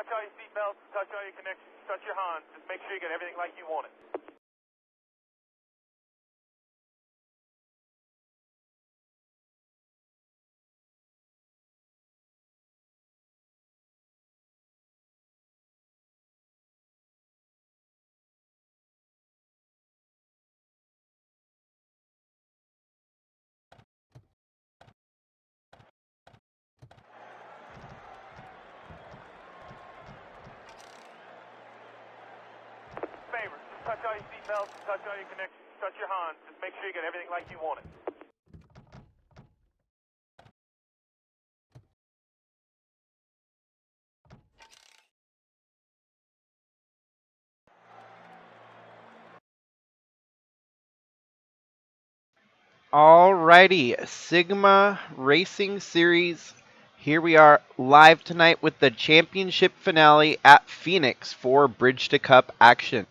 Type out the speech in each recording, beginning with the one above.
touch all your seatbelts, touch all your connections, touch your Hans. Just make sure you get everything like you want it. Favor, just touch all your seatbelts, touch all your connections, touch your Hans. Just make sure you get everything like you want it. Alrighty, Sigma Racing Series. Here we are live tonight with the championship finale at Phoenix for Bridge to Cup action.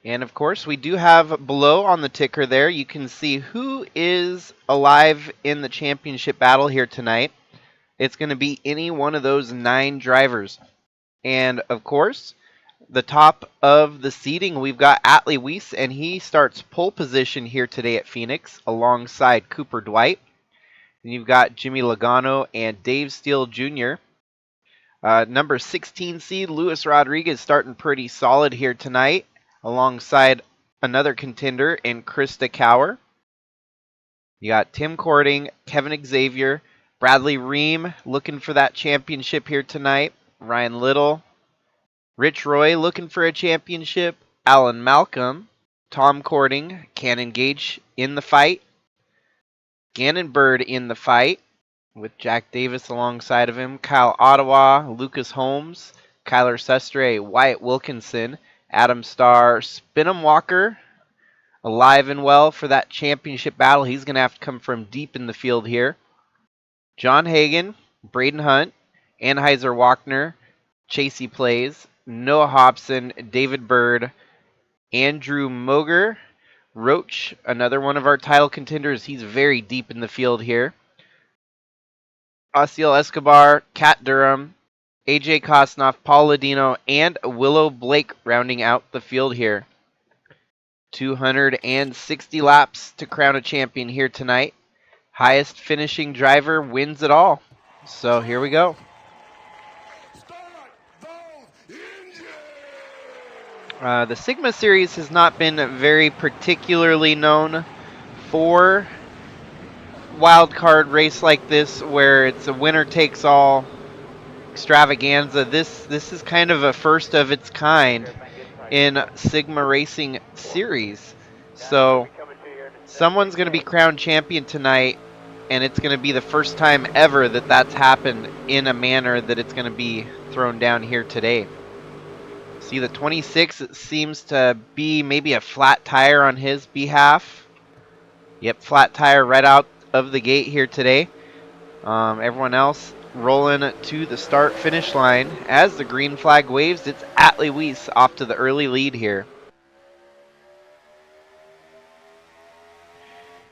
And of course, we do have below on the ticker there, you can see who is alive in the championship battle here tonight. It's going to be any one of those 9 drivers. And of course, the top of the seating, we've got Atlee Weiss, and he starts pole position here today at Phoenix alongside Cooper Dwight. And you've got Jimmy Logano and Dave Steele Jr. Number 16 seed, Luis Rodriguez, starting pretty solid here tonight alongside another contender in Krista Cower. You got Tim Cording, Kevin Xavier, Bradley Ream looking for that championship here tonight. Ryan Little, Rich Roy looking for a championship. Alan Malcolm, Tom Cording, Cannon Gage in the fight. Gannon Bird in the fight with Jack Davis alongside of him. Kyle Ottawa, Lucas Holmes, Kyler Sestre, Wyatt Wilkinson, Adam Starr, Spinham Walker alive and well for that championship battle. He's going to have to come from deep in the field here. John Hagan, Braden Hunt, Anheuser Wagner, Chasey Plays, Noah Hobson, David Bird, Andrew Moger, Roach, another one of our title contenders. He's very deep in the field here. Osiel Escobar, Kat Durham, AJ Kosnoff, Paul Ladino, and Willow Blake rounding out the field here. 260 laps to crown a champion here tonight. Highest finishing driver wins it all. So here we go. The Sigma Series has not been very particularly known for wildcard race like this where it's a winner-takes-all extravaganza. This is kind of a first of its kind in Sigma Racing Series. So someone's going to be crowned champion tonight, and it's going to be the first time ever that that's happened in a manner that it's going to be thrown down here today. See the 26, it seems to be maybe a flat tire on his behalf. Yep, flat tire right out of the gate here today. Everyone else rolling to the start-finish line. As the green flag waves, it's Atlee Weiss off to the early lead here.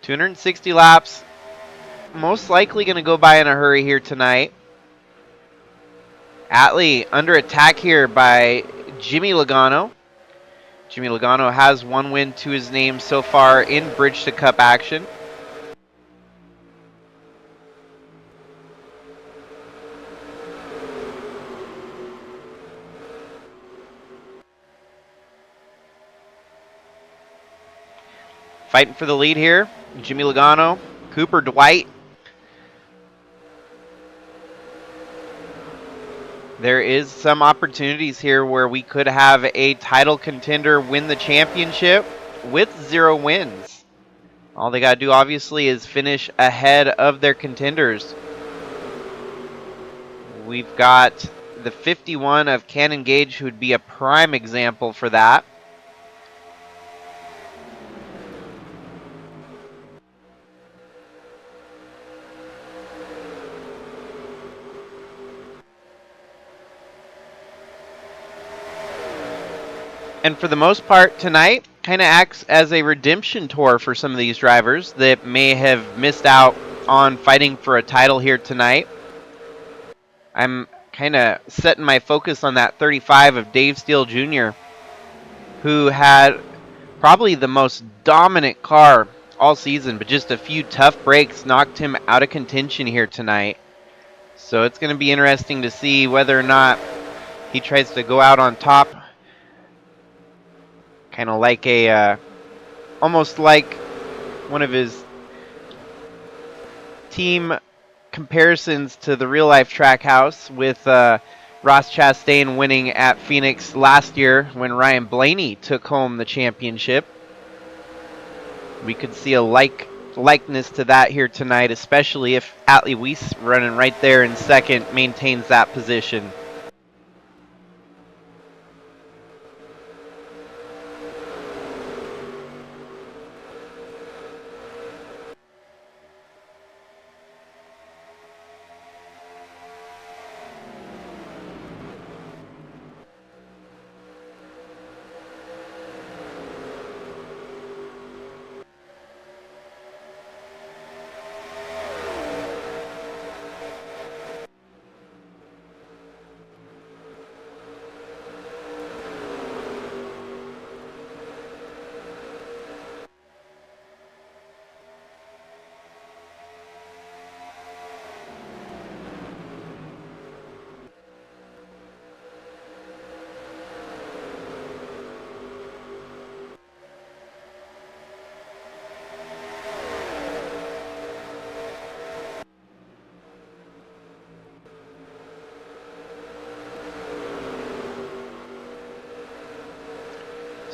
260 laps. Most likely going to go by in a hurry here tonight. Atlee under attack here by Jimmy Logano. Jimmy Logano has 1 win to his name so far in Bridge to Cup action. Fighting for the lead here, Jimmy Logano, Cooper Dwight. There is some opportunities here where we could have a title contender win the championship with 0 wins. All they got to do, obviously, is finish ahead of their contenders. We've got the 51 of Cannon Gage, who would be a prime example for that. And for the most part tonight, kind of acts as a redemption tour for some of these drivers that may have missed out on fighting for a title here tonight. I'm kind of setting my focus on that 35 of Dave Steele Jr., who had probably the most dominant car all season, but just a few tough breaks knocked him out of contention here tonight. So it's going to be interesting to see whether or not he tries to go out on top, kind of like almost like one of his team comparisons to the real life track house, with Ross Chastain winning at Phoenix last year when Ryan Blaney took home the championship. We could see a likeness to that here tonight, especially if Atlee Weiss, running right there in second, maintains that position.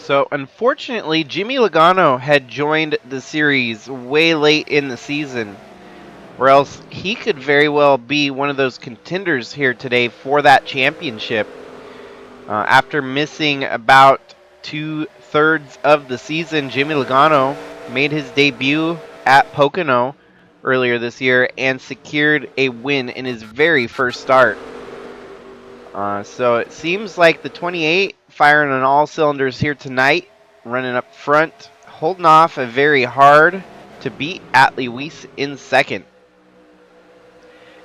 So unfortunately, Jimmy Logano had joined the series way late in the season, or else he could very well be one of those contenders here today for that championship. After missing about 2/3 of the season, Jimmy Logano made his debut at Pocono earlier this year and secured a win in his very first start. So it seems like the 28 firing on all cylinders here tonight, running up front, holding off a very hard to beat Atlee Weiss in second.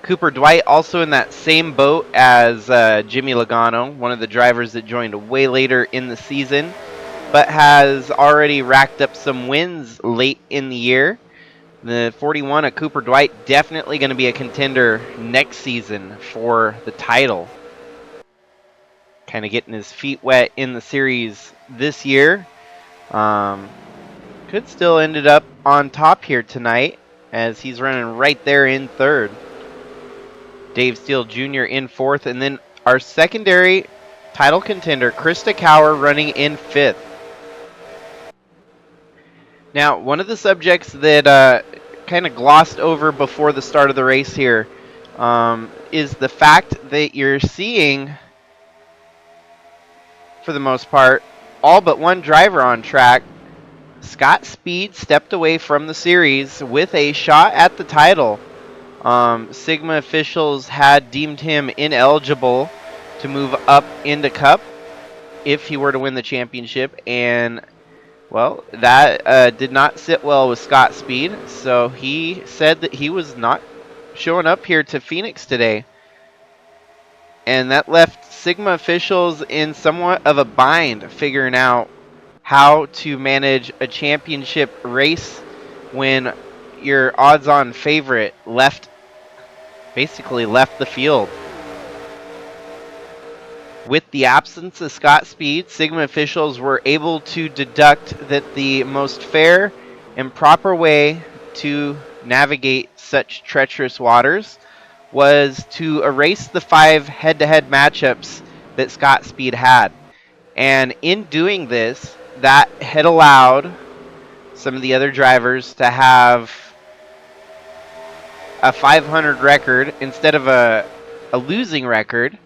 Cooper Dwight also in that same boat as Jimmy Logano, one of the drivers that joined way later in the season, but has already racked up some wins late in the year. The 41 of Cooper Dwight definitely going to be a contender next season for the title. Kind of getting his feet wet in the series this year. Could still ended up on top here tonight, as he's running right there in third. Dave Steele Jr. in fourth, and then our secondary title contender, Krista Cower, running in fifth. Now, one of the subjects that kind of glossed over before the start of the race here is the fact that you're seeing, for the most part, all but one driver on track. Scott Speed stepped away from the series with a shot at the title. Sigma officials had deemed him ineligible to move up into Cup if he were to win the championship, and well, that did not sit well with Scott Speed, so he said that he was not showing up here to Phoenix today. And that left Sigma officials in somewhat of a bind, figuring out how to manage a championship race when your odds-on favorite basically left the field. With the absence of Scott Speed, Sigma officials were able to deduct that the most fair and proper way to navigate such treacherous waters was to erase the 5 head-to-head matchups that Scott Speed had. And in doing this, that had allowed some of the other drivers to have a 500 record instead of a losing record.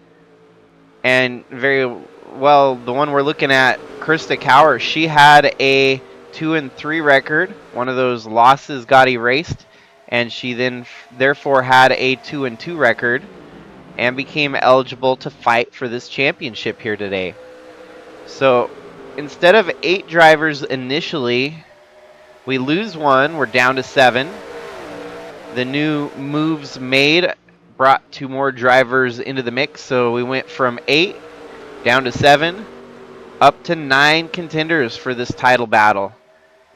And very well, the one we're looking at, Krista Cower, she had a 2-3 record. One of those losses got erased, and she then therefore had a 2-2 record and became eligible to fight for this championship here today. So instead of 8 drivers initially, we lose one. We're down to 7. The new moves made brought 2 more drivers into the mix, so we went from 8 down to 7, up to 9 contenders for this title battle.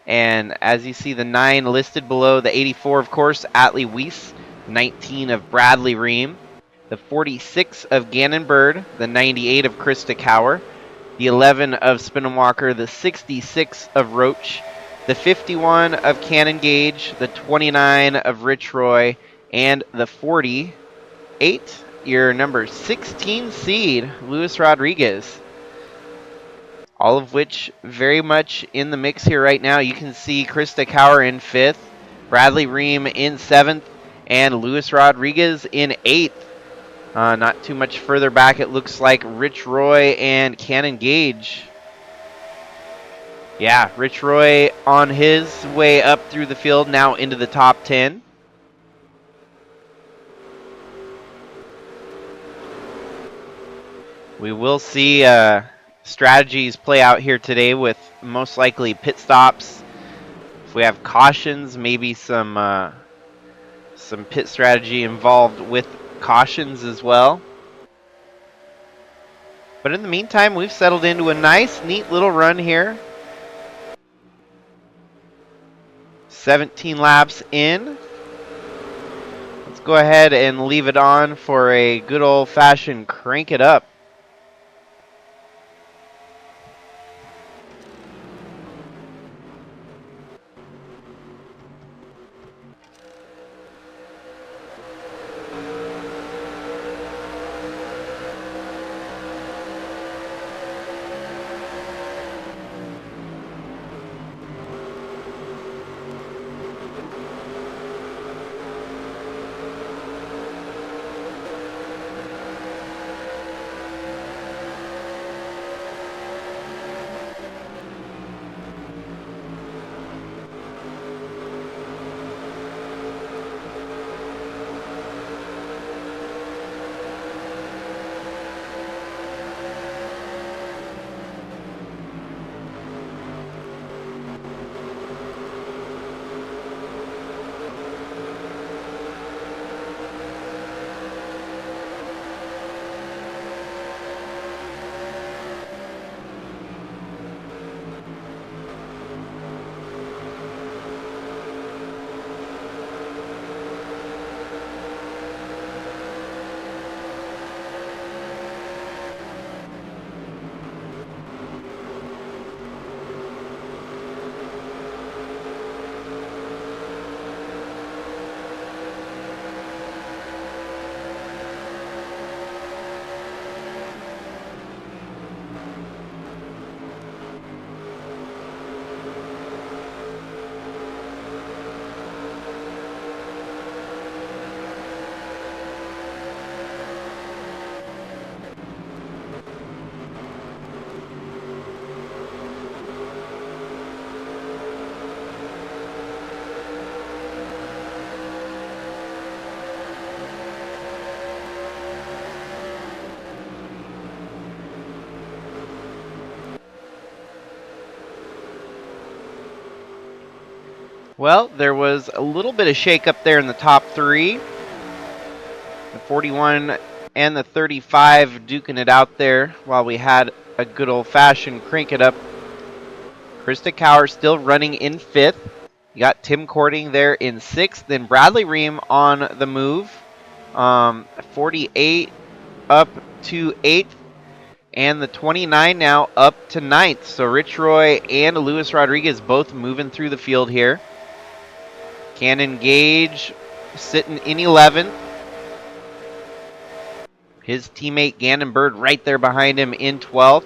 And as you see, the 9 listed below, the 84, of course, Atlee Weiss, 19 of Bradley Ream, the 46 of Gannon Bird, the 98 of Krista Cower, the 11 of Spinnenwalker, the 66 of Roach, the 51 of Cannon Gage, the 29 of Rich Roy, and the 48, your number 16 seed, Luis Rodriguez. All of which very much in the mix here right now. You can see Krista Cower in 5th, Bradley Ream in 7th, and Luis Rodriguez in 8th. Not too much further back, it looks like Rich Roy and Cannon Gage. Yeah, Rich Roy on his way up through the field, now into the top 10. We will see strategies play out here today with most likely pit stops. If we have cautions, maybe some pit strategy involved with cautions as well. But in the meantime, we've settled into a nice, neat little run here. 17 laps in. Let's go ahead and leave it on for a good old-fashioned crank it up. Well, there was a little bit of shake up there in the top 3. The 41 and the 35 duking it out there while we had a good old-fashioned crank it up. Krista Cower still running in 5th. You got Tim Cording there in 6th. Then Bradley Ream on the move. 48 up to 8th. And the 29 now up to 9th. So Rich Roy and Luis Rodriguez both moving through the field here. Cannon Gage sitting in 11th. His teammate Gannon Bird right there behind him in 12th.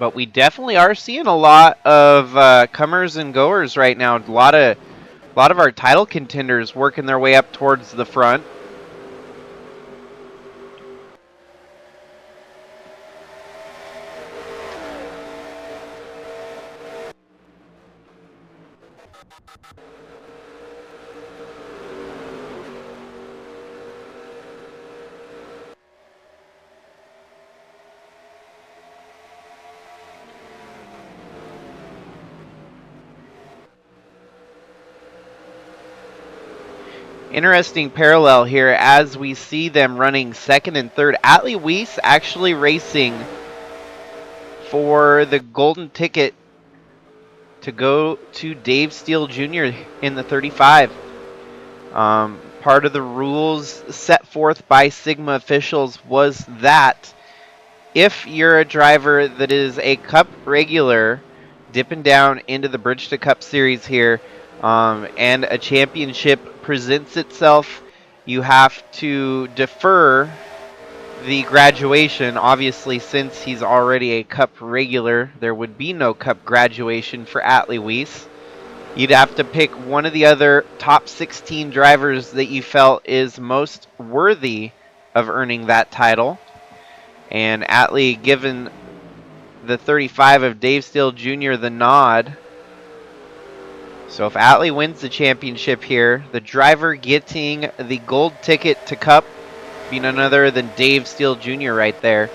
But we definitely are seeing a lot of comers and goers right now. A lot of our title contenders working their way up towards the front. Interesting parallel here as we see them running second and third. Atlee Weiss actually racing for the golden ticket to go to Dave Steele Jr. in the 35. Part of the rules set forth by Sigma officials was that if you're a driver that is a Cup regular dipping down into the Bridge to Cup series here, and a championship presents itself, you have to defer the graduation. Obviously, since he's already a Cup regular, there would be no Cup graduation for Atlee Weiss. You'd have to pick one of the other top 16 drivers that you felt is most worthy of earning that title. And Atlee given the 35 of Dave Steele Jr. the nod. So if Atlee wins the championship here, the driver getting the gold ticket to Cup be none other than Dave Steele Jr. right there.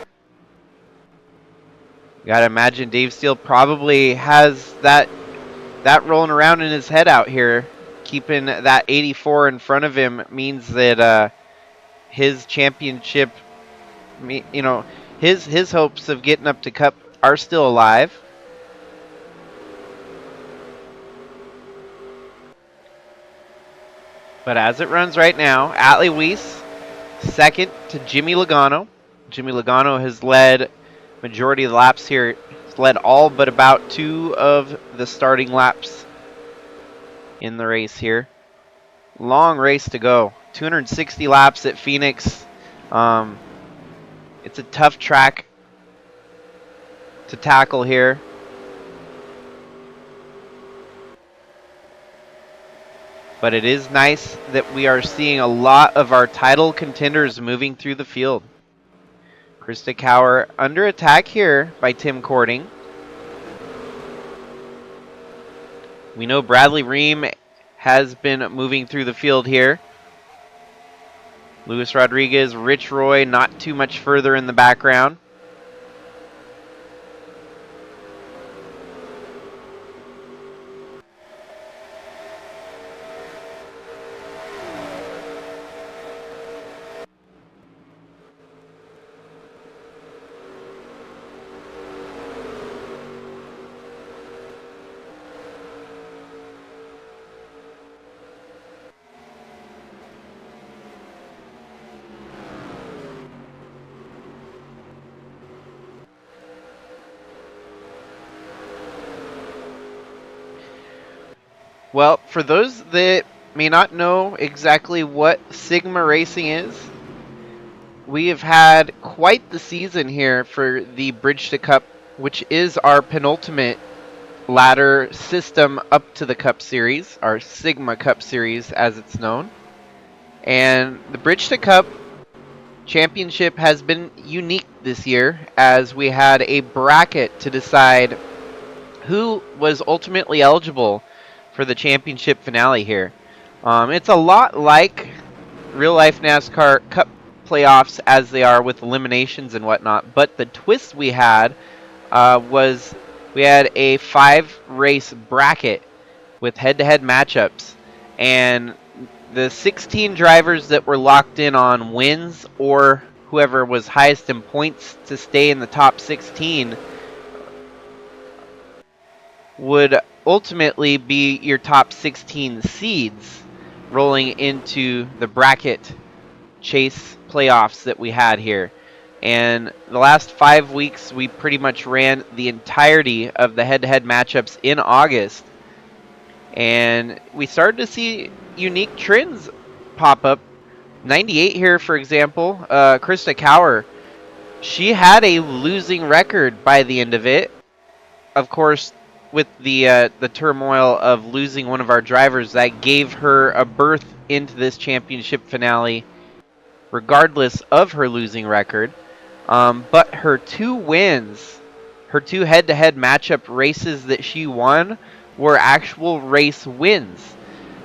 You gotta imagine Dave Steele probably has that rolling around in his head out here. Keeping that 84 in front of him means that his championship, you know, his hopes of getting up to Cup are still alive. But as it runs right now, Atlee Weiss second to Jimmy Logano. Jimmy Logano has led majority of the laps here. He's led all but about 2 of the starting laps in the race here. Long race to go. 260 laps at Phoenix. It's a tough track to tackle here. But it is nice that we are seeing a lot of our title contenders moving through the field. Krista Cower under attack here by Tim Cording. We know Bradley Ream has been moving through the field here. Luis Rodriguez, Rich Roy, not too much further in the background. Well, for those that may not know exactly what Sigma Racing is, we have had quite the season here for the Bridge to Cup, which is our penultimate ladder system up to the Cup Series, our Sigma Cup Series as it's known. And the Bridge to Cup Championship has been unique this year, as we had a bracket to decide who was ultimately eligible for the championship finale here. It's a lot like real life NASCAR Cup playoffs as they are with eliminations and whatnot, but the twist we had was we had a 5-race bracket with head-to-head matchups, and the 16 drivers that were locked in on wins, or whoever was highest in points to stay in the top 16, would ultimately be your top 16 seeds rolling into the bracket chase playoffs that we had here. And the last 5 weeks, we pretty much ran the entirety of the head-to-head matchups in August. And we started to see unique trends pop up. 98 here, for example, Krista Cower, she had a losing record by the end of it. Of course, with the turmoil of losing one of our drivers, that gave her a berth into this championship finale, regardless of her losing record. But her 2 wins, her 2 head-to-head matchup races that she won, were actual race wins.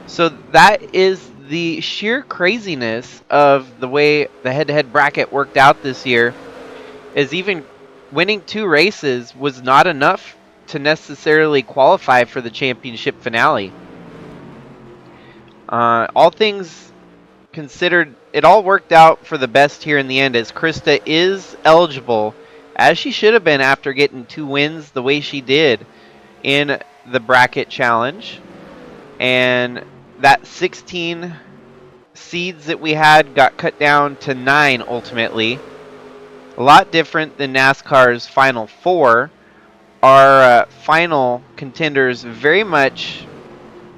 So that is the sheer craziness of the way the head-to-head bracket worked out this year, is even winning 2 races was not enough to necessarily qualify for the championship finale. All things considered it all worked out for the best here in the end, as Krista is eligible, as she should have been after getting 2 wins the way she did in the bracket challenge. And that 16 seeds that we had got cut down to 9 ultimately. A lot different than NASCAR's Final 4. Our final contenders very much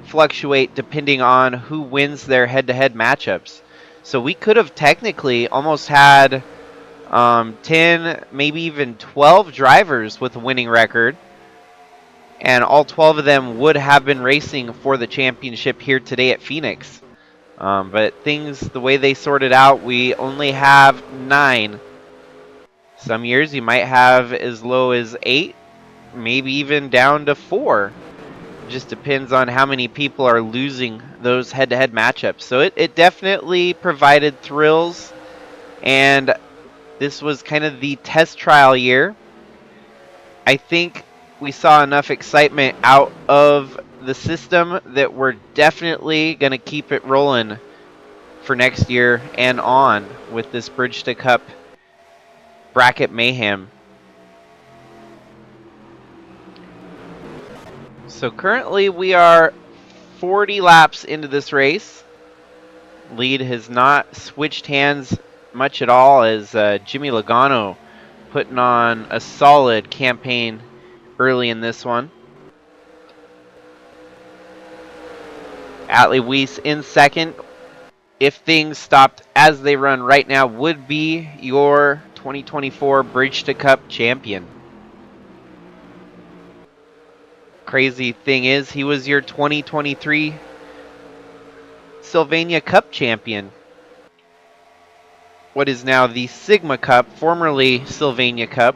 fluctuate depending on who wins their head-to-head matchups. So we could have technically almost had 10, maybe even 12 drivers with a winning record, and all 12 of them would have been racing for the championship here today at Phoenix. But things, the way they sorted out, we only have 9. Some years you might have as low as 8, maybe even down to 4. Just depends on how many people are losing those head-to-head matchups. So it definitely provided thrills, and this was kind of the test trial year. I think we saw enough excitement out of the system that we're definitely going to keep it rolling for next year and on with this Bridge to Cup bracket mayhem. So currently we are 40 laps into this race. Lead has not switched hands much at all, as Jimmy Logano putting on a solid campaign early in this one. Atlee Weiss in second. If things stopped as they run right now, would be your 2024 Bridge to Cup champion. Crazy thing is, he was your 2023 Sylvania Cup champion. What is now the Sigma Cup, formerly Sylvania Cup.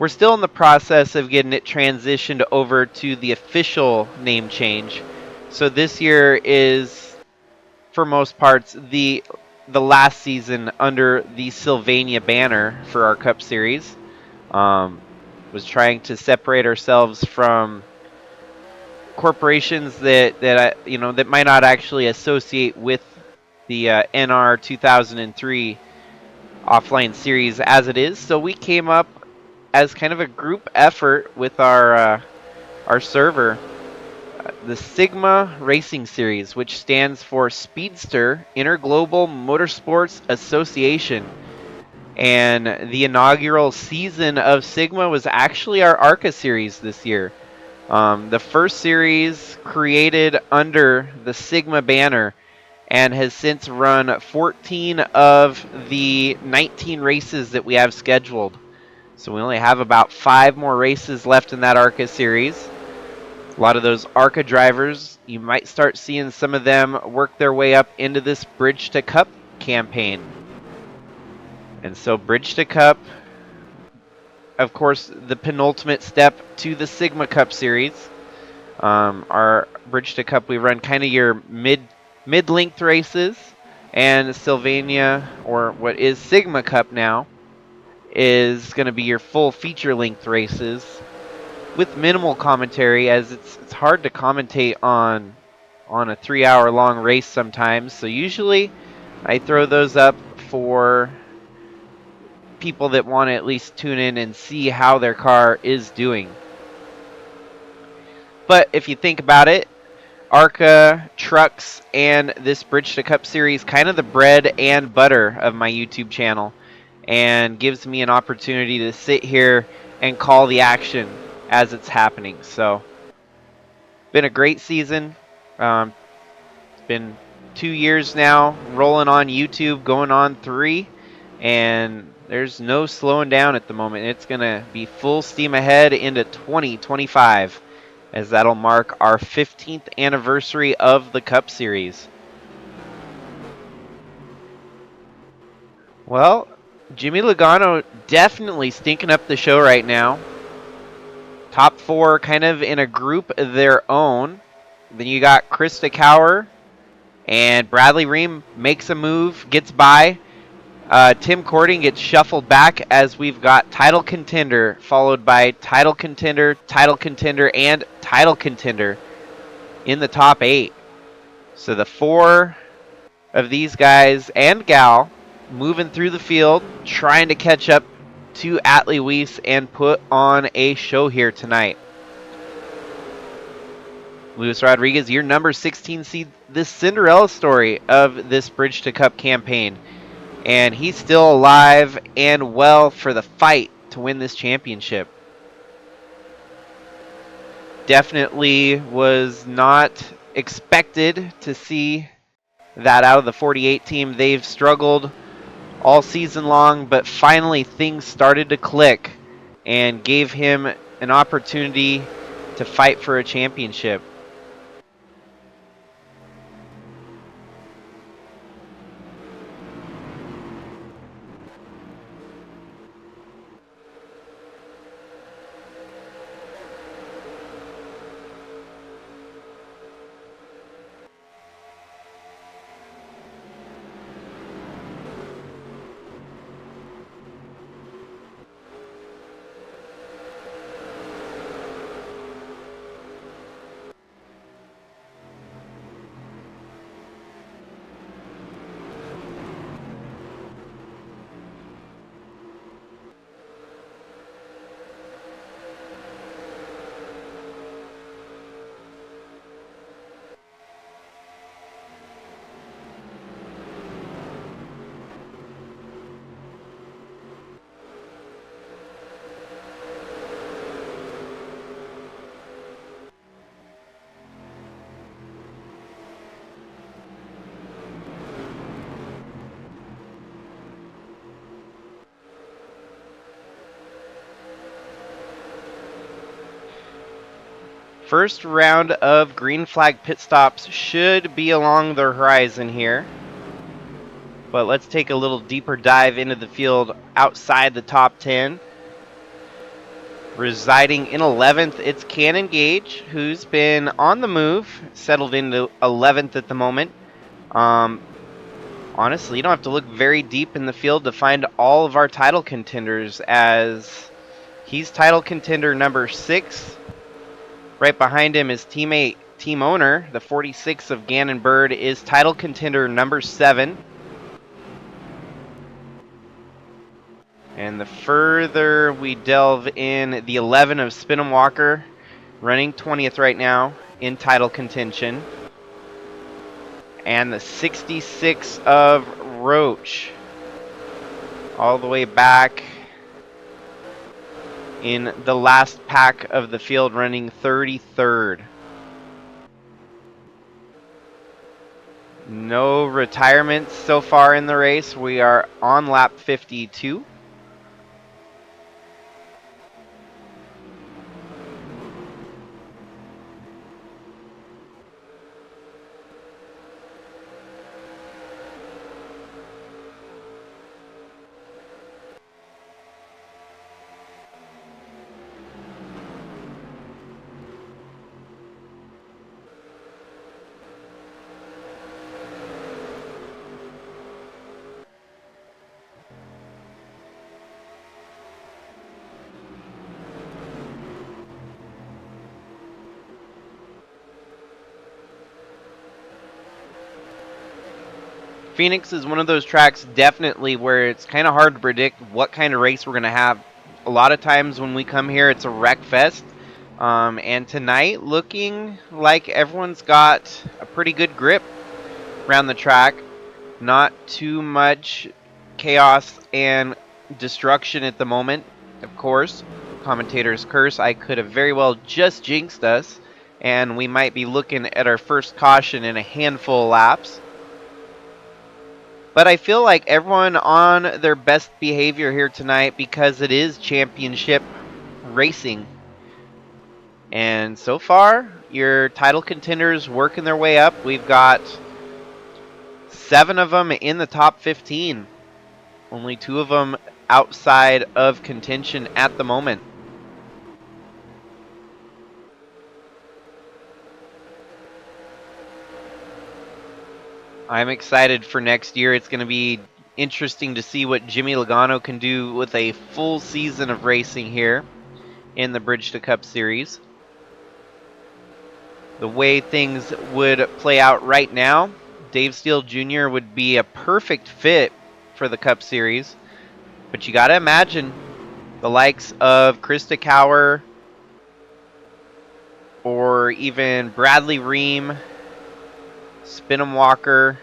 We're still in the process of getting it transitioned over to the official name change. So this year is, for most parts, the last season under the Sylvania banner for our Cup Series. Was trying to separate ourselves from corporations that might not actually associate with the NR2003 offline series as it is. So we came up as kind of a group effort with our server, the Sigma Racing Series, which stands for Speedster Interglobal Motorsports Association. And the inaugural season of Sigma was actually our ARCA series this year. The first series created under the Sigma banner and has since run 14 of the 19 races that we have scheduled. So we only have about 5 more races left in that ARCA series. A lot of those ARCA drivers, you might start seeing some of them work their way up into this Bridge to Cup campaign. And so Bridge to Cup, of course, the penultimate step to the Sigma Cup series. Our Bridge to Cup, we run kind of your mid-length races, and Sylvania, or what is Sigma Cup now, is going to be your full feature-length races with minimal commentary, as it's hard to commentate on a 3-hour-long race sometimes. So usually I throw those up for people that want to at least tune in and see how their car is doing. But if you think about it, ARCA, trucks, and this Bridge to Cup series, kind of the bread and butter of my YouTube channel, and gives me an opportunity to sit here and call the action as it's happening. So, been a great season. It's been 2 years now, rolling on YouTube, going on 3, and there's no slowing down at the moment. It's going to be full steam ahead into 2025, as that'll mark our 15th anniversary of the Cup Series. Well, Jimmy Logano definitely stinking up the show right now. Top 4 kind of in a group of their own. Then you got Krista Cower, and Bradley Ream makes a move, gets by. Tim Cording gets shuffled back, as we've got title contender, followed by title contender, and title contender in the top 8. So the 4 of these guys and gal moving through the field, trying to catch up to Atlee Weiss and put on a show here tonight. Luis Rodriguez, your number 16 seed, the Cinderella story of this Bridge to Cup campaign. And he's still alive and well for the fight to win this championship. Definitely was not expected to see that out of the 48 team. They've struggled all season long, but finally things started to click and gave him an opportunity to fight for a championship. First round of green flag pit stops should be along the horizon here. But let's take a little deeper dive into the field outside the top 10. Residing in 11th, it's Cannon Gage, who's been on the move, settled into 11th at the moment. Honestly, you don't have to look very deep in the field to find all of our title contenders, as he's title contender number 6. Right behind him is teammate, team owner, the 46 of Gannon Bird, is title contender number 7. And the further we delve in, the 11 of Spin'em Walker, running 20th right now in title contention. And the 66 of Roach, all the way back in the last pack of the field, running 33rd. No retirements so far in the race. We are on lap 52. Phoenix is one of those tracks definitely where it's kind of hard to predict what kind of race we're going to have. A lot of times when we come here, it's a wreck fest. And tonight, looking like everyone's got a pretty good grip around the track. Not too much chaos and destruction at the moment, of course. Commentator's curse, I could have very well just jinxed us, and we might be looking at our first caution in a handful of laps. But I feel like everyone on their best behavior here tonight, because it is championship racing. And so far, your title contenders working their way up. We've got 7 of them in the top 15. Only 2 of them outside of contention at the moment. I'm excited for next year. It's going to be interesting to see what Jimmy Logano can do with a full season of racing here in the Bridge to Cup Series. The way things would play out right now, Dave Steele Jr. would be a perfect fit for the Cup Series. But you got to imagine the likes of Krista Cower or even Bradley Ream, Spinham Walker,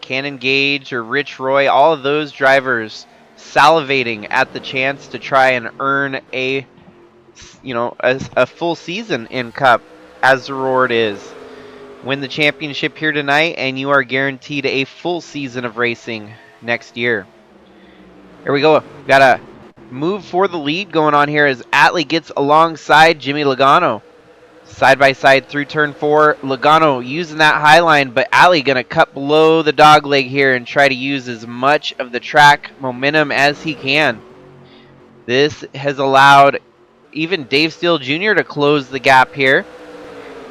Cannon Gage, or Rich Roy, all of those drivers salivating at the chance to try and earn a full season in Cup, as the reward is. Win the championship here tonight, and you are guaranteed a full season of racing next year. Here we go. Got a move for the lead going on here as Atlee gets alongside Jimmy Logano. Side by side through turn 4. Logano using that high line, but Atlee going to cut below the dog leg here and try to use as much of the track momentum as he can. This has allowed even Dave Steele Jr. to close the gap here.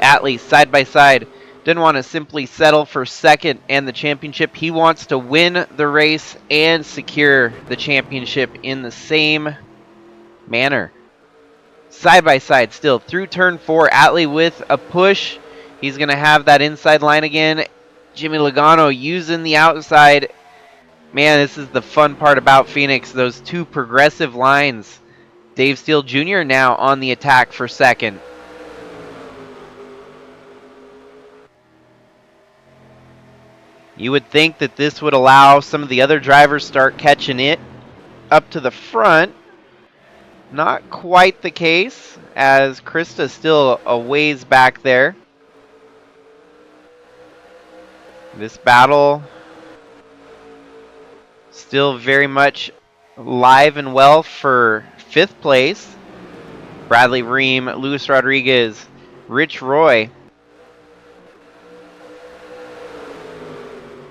Atlee side by side. Didn't want to simply settle for second and the championship. He wants to win the race and secure the championship in the same manner. Side by side still through turn 4. Atlee with a push. He's going to have that inside line again. Jimmy Logano using the outside. Man, this is the fun part about Phoenix. Those two progressive lines. Dave Steele Jr. now on the attack for second. You would think that this would allow some of the other drivers start catching it up to the front. Not quite the case, as Krista's still a ways back there. This battle still very much live and well for 5th place. Bradley Ream, Luis Rodriguez, Rich Roy.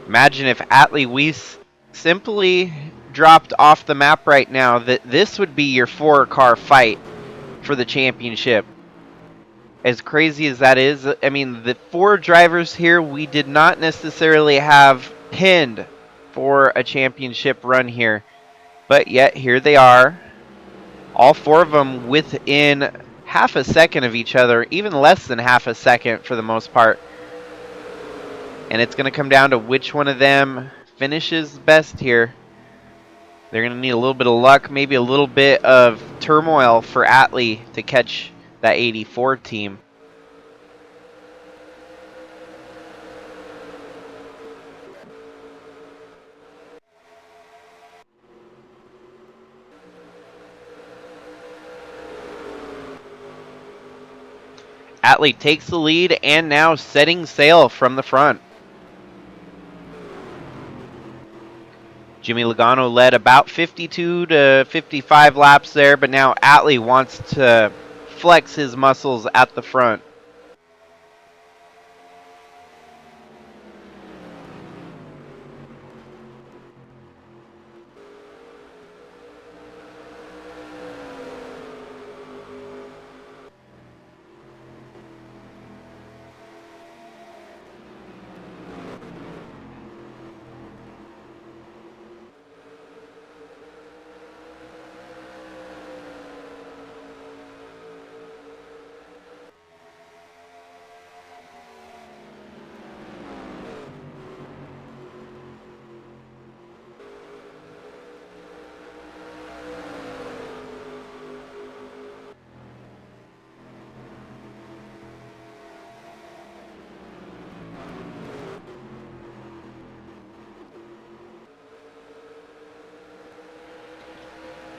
Imagine if Atlee Weiss simply dropped off the map right now, that this would be your 4-car fight for the championship. As crazy as that is, I mean, the 4 drivers here we did not necessarily have pinned for a championship run here. But yet, here they are. All 4 of them within half a second of each other, even less than half a second for the most part. And it's going to come down to which one of them finishes best here. They're going to need a little bit of luck, maybe a little bit of turmoil for Atlee to catch that 84 team. Atlee takes the lead and now setting sail from the front. Jimmy Logano led about 52 to 55 laps there, but now Atlee wants to flex his muscles at the front.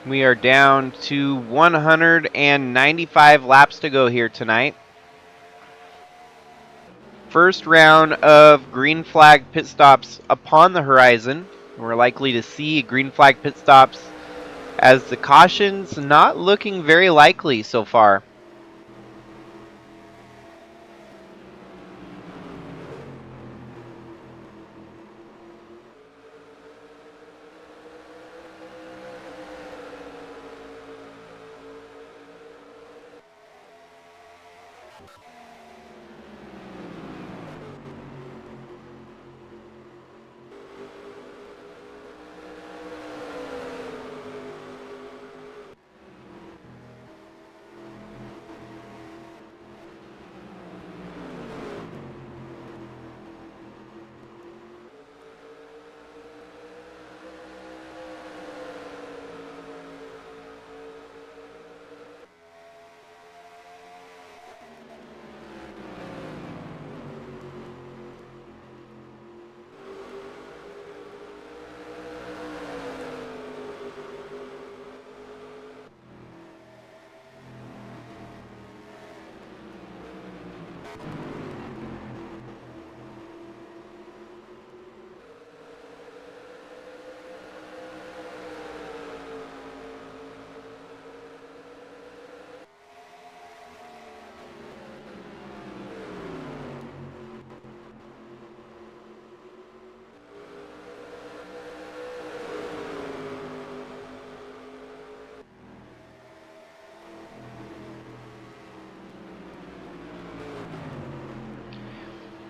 We are down to 195 laps to go here tonight. First round of green flag pit stops upon the horizon. We're likely to see green flag pit stops as the cautions not looking very likely so far.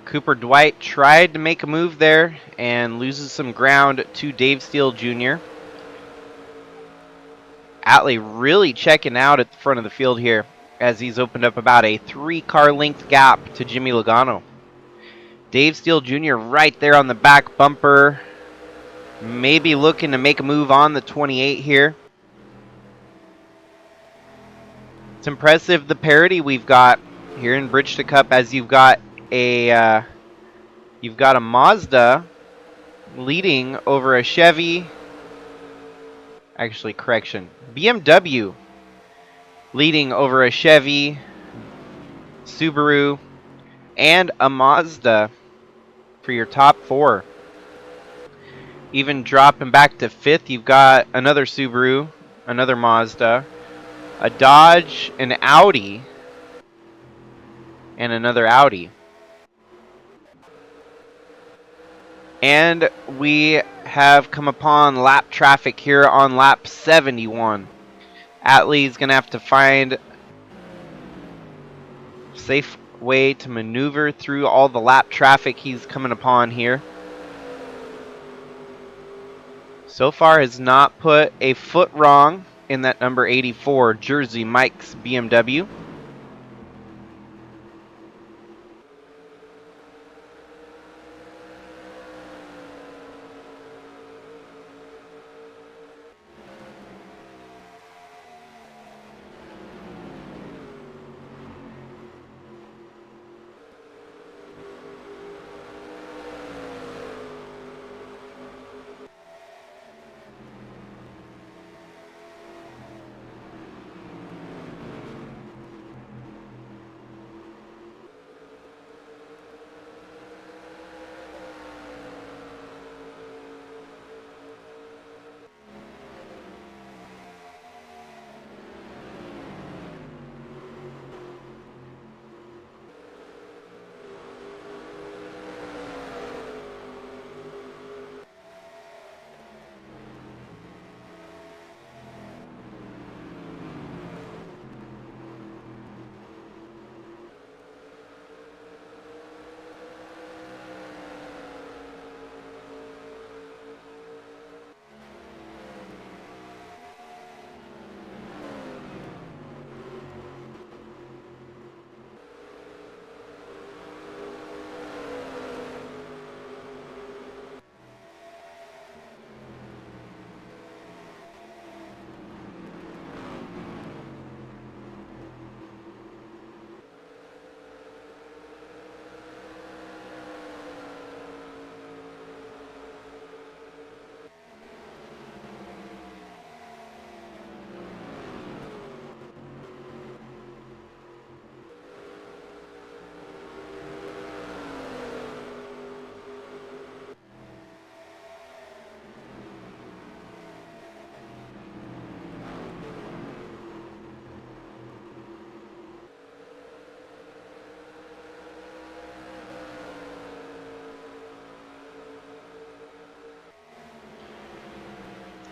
Cooper Dwight tried to make a move there and loses some ground to Dave Steele Jr. Atlee really checking out at the front of the field here as he's opened up about a 3-car length gap to Jimmy Logano. Dave Steele Jr. right there on the back bumper, maybe looking to make a move on the 28 here. It's impressive the parity we've got here in Bridge to Cup, as you've got a Mazda leading over a Chevy. Actually, correction. BMW leading over a Chevy, Subaru, and a Mazda for your top 4. Even dropping back to 5th, you've got another Subaru, another Mazda, a Dodge, an Audi, and another Audi. And we have come upon lap traffic here on lap 71. Atlee's going to have to find a safe way to maneuver through all the lap traffic he's coming upon here. So far has not put a foot wrong in that number 84 jersey Mike's BMW.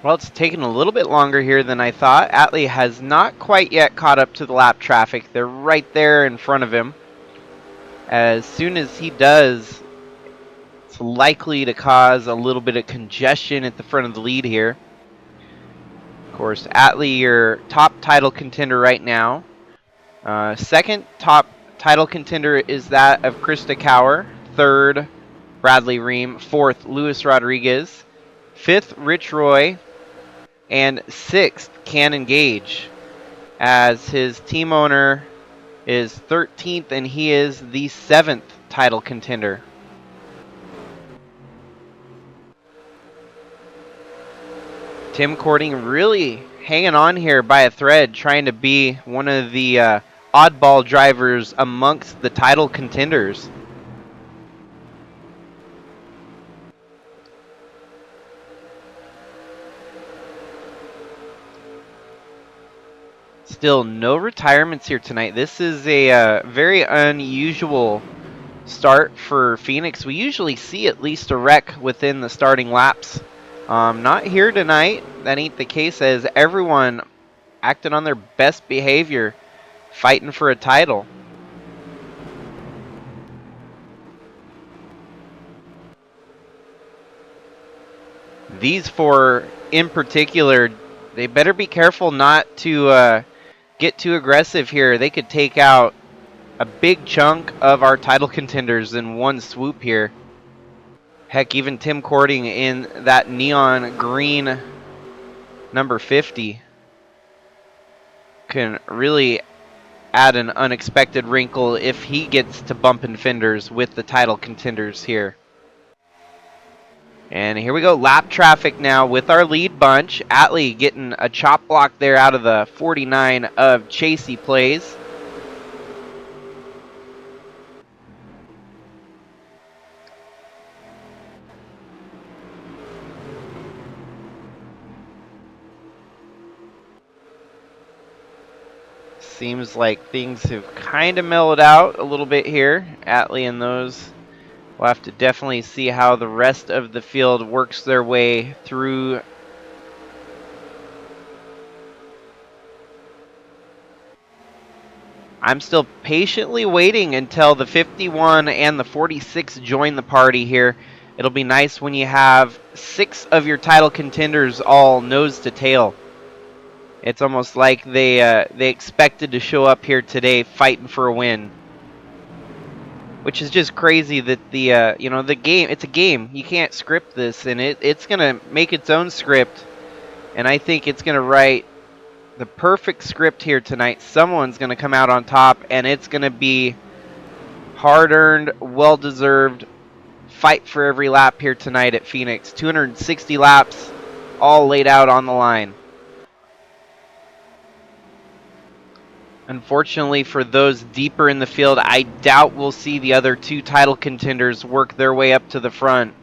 Well, it's taken a little bit longer here than I thought. Atlee has not quite yet caught up to the lap traffic. They're right there in front of him. As soon as he does, it's likely to cause a little bit of congestion at the front of the lead here. Of course, Atlee, your top title contender right now. Second top title contender is that of Krista Cower. Third, Bradley Ream. Fourth, Luis Rodriguez. Fifth, Rich Roy. And sixth, Cannon Gage, as his team owner is 13th and he is the 7th title contender. Tim Cording really hanging on here by a thread, trying to be one of the oddball drivers amongst the title contenders. Still no retirements here tonight. This is a very unusual start for Phoenix. We usually see at least a wreck within the starting laps. Not here tonight. That ain't the case, as everyone acting on their best behavior, fighting for a title. These four in particular, they better be careful not to get too aggressive here. They could take out a big chunk of our title contenders in one swoop here. Heck, even Tim Cording in that neon green number 50 can really add an unexpected wrinkle if he gets to bumping fenders with the title contenders here. And here we go, lap traffic now with our lead bunch. Atlee getting a chop block there out of the 49 of Chasey plays. Seems like things have kind of mellowed out a little bit here. Atlee and those. We'll have to definitely see how the rest of the field works their way through. I'm still patiently waiting until the 51 and the 46 join the party here. It'll be nice when you have 6 of your title contenders all nose to tail. It's almost like they expected to show up here today fighting for a win. Which is just crazy that the game, it's a game. You can't script this, and it's going to make its own script. And I think it's going to write the perfect script here tonight. Someone's going to come out on top, and it's going to be hard-earned, well-deserved fight for every lap here tonight at Phoenix. 260 laps, all laid out on the line. Unfortunately for those deeper in the field, I doubt we'll see the other 2 title contenders work their way up to the front.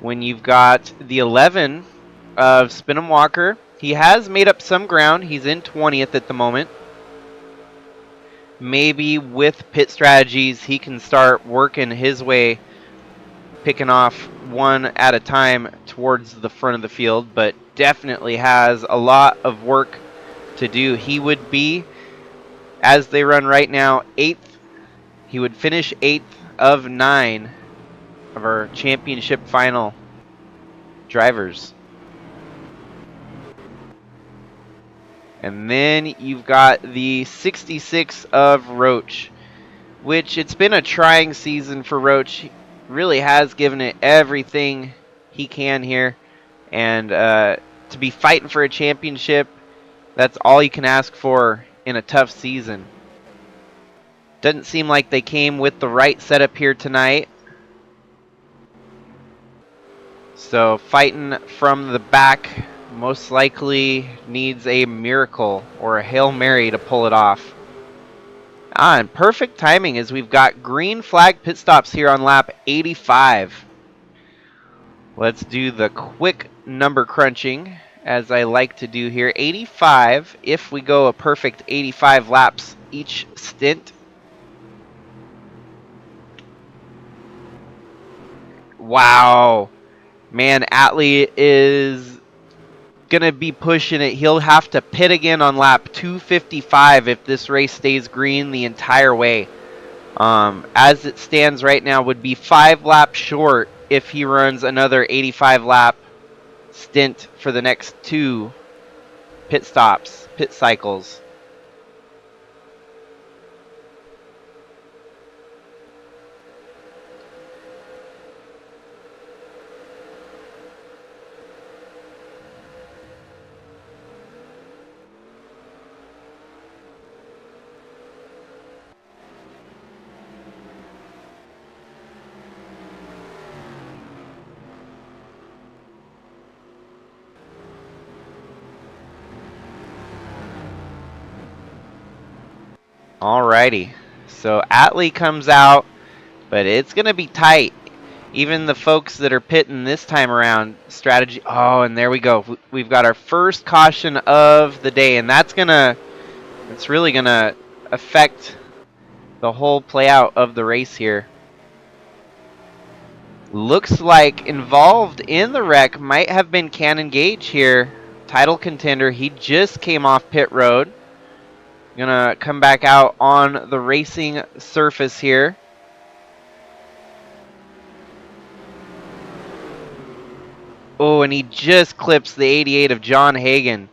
When you've got the 11 of Spin'em Walker, he has made up some ground. He's in 20th at the moment. Maybe with pit strategies, he can start working his way, picking off one at a time towards the front of the field, but definitely has a lot of work to do. He would be, as they run right now, 8th. He would finish 8th of 9 of our championship final drivers. And then you've got the 66 of Roach, which it's been a trying season for Roach. He really has given it everything he can here. And to be fighting for a championship, that's all you can ask for in a tough season. Doesn't seem like they came with the right setup here tonight. So fighting from the back most likely needs a miracle or a Hail Mary to pull it off. And perfect timing as we've got green flag pit stops here on lap 85. Let's do the quick number crunching, as I like to do here. 85, if we go a perfect 85 laps each stint. Wow. Man, Atlee is going to be pushing it. He'll have to pit again on lap 255 if this race stays green the entire way. As it stands right now, would be 5 laps short if he runs another 85 lap stint for the next 2 pit stops, pit cycles. Alrighty. So Atlee comes out, but it's going to be tight. Even the folks that are pitting this time around, strategy. Oh, and there we go. We've got our first caution of the day, and that's really going to affect the whole play out of the race here. Looks like involved in the wreck might have been Cannon Gage here. Title contender. He just came off pit road. Gonna come back out on the racing surface here. Oh, and he just clips the 88 of John Hagan.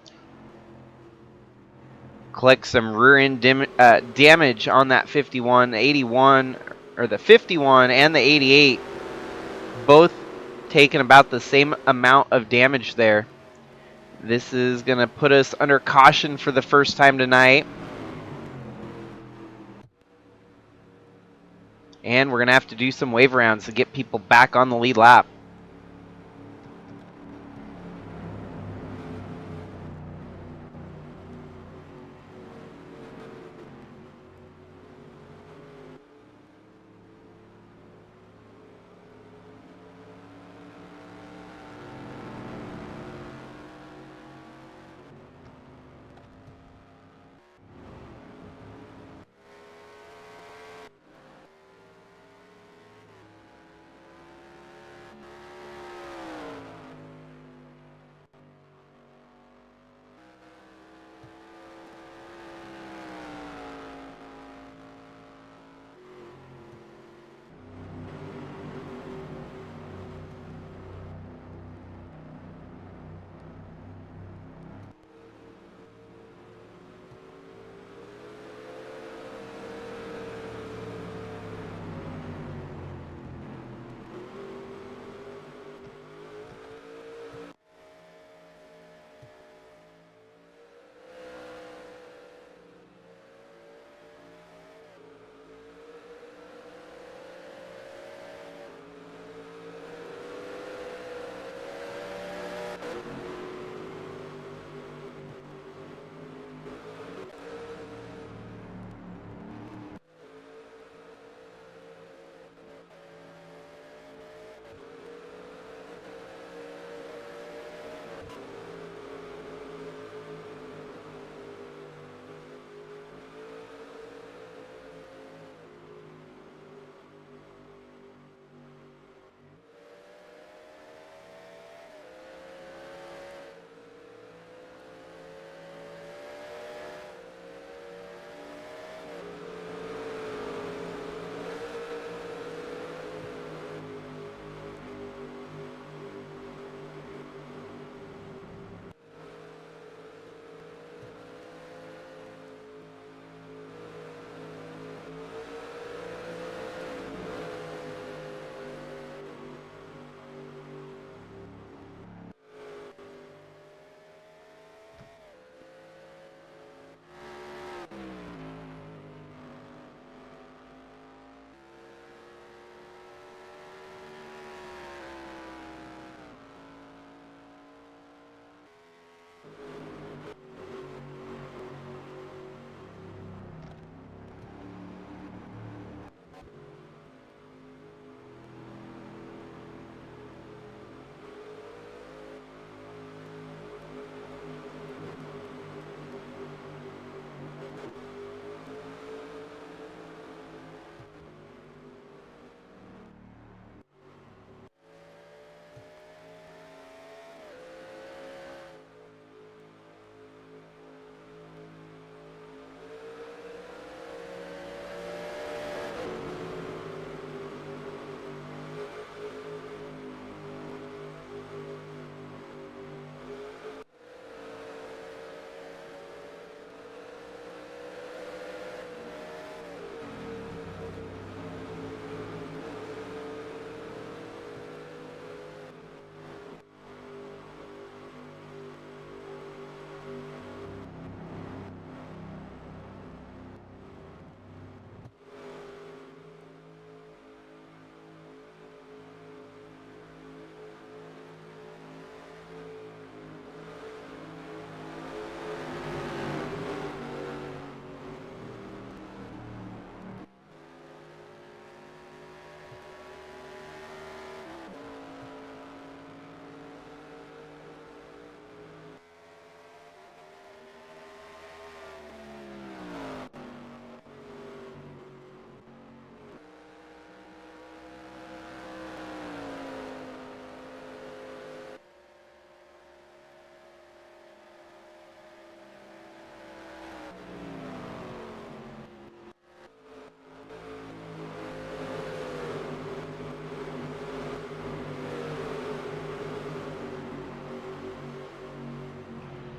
Collects some rear end damage on that 51, 81, or the 51 and the 88. Both taking about the same amount of damage there. This is going to put us under caution for the first time tonight. And we're going to have to do some wave rounds to get people back on the lead lap.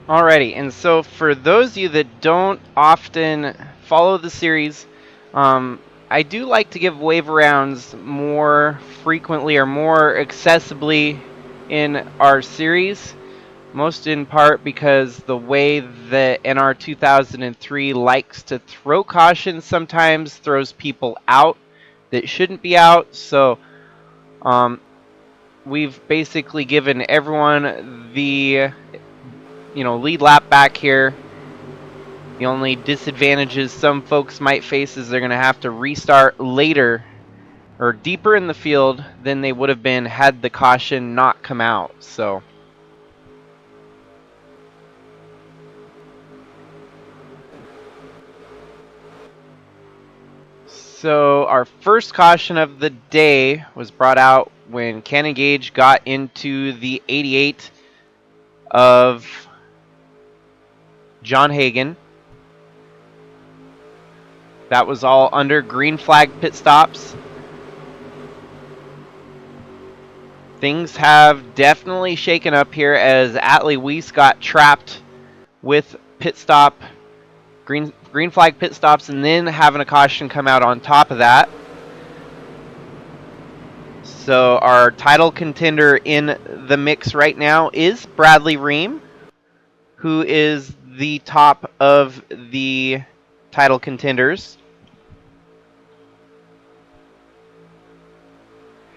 Alrighty, and so for those of you that don't often follow the series, I do like to give wave rounds more frequently or more accessibly in our series, most in part because the way the NR2003 likes to throw caution sometimes throws people out that shouldn't be out. So we've basically given everyone the lead lap back here. The only disadvantages some folks might face is they're going to have to restart later or deeper in the field than they would have been had the caution not come out. So our first caution of the day was brought out when Cannon Gage got into the 88 of John Hagan. That was all under green flag pit stops. Things have definitely shaken up here as Atlee Weiss got trapped with pit stop, green flag pit stops, and then having a caution come out on top of that. So our title contender in the mix right now is Bradley Ream, who is the top of the title contenders.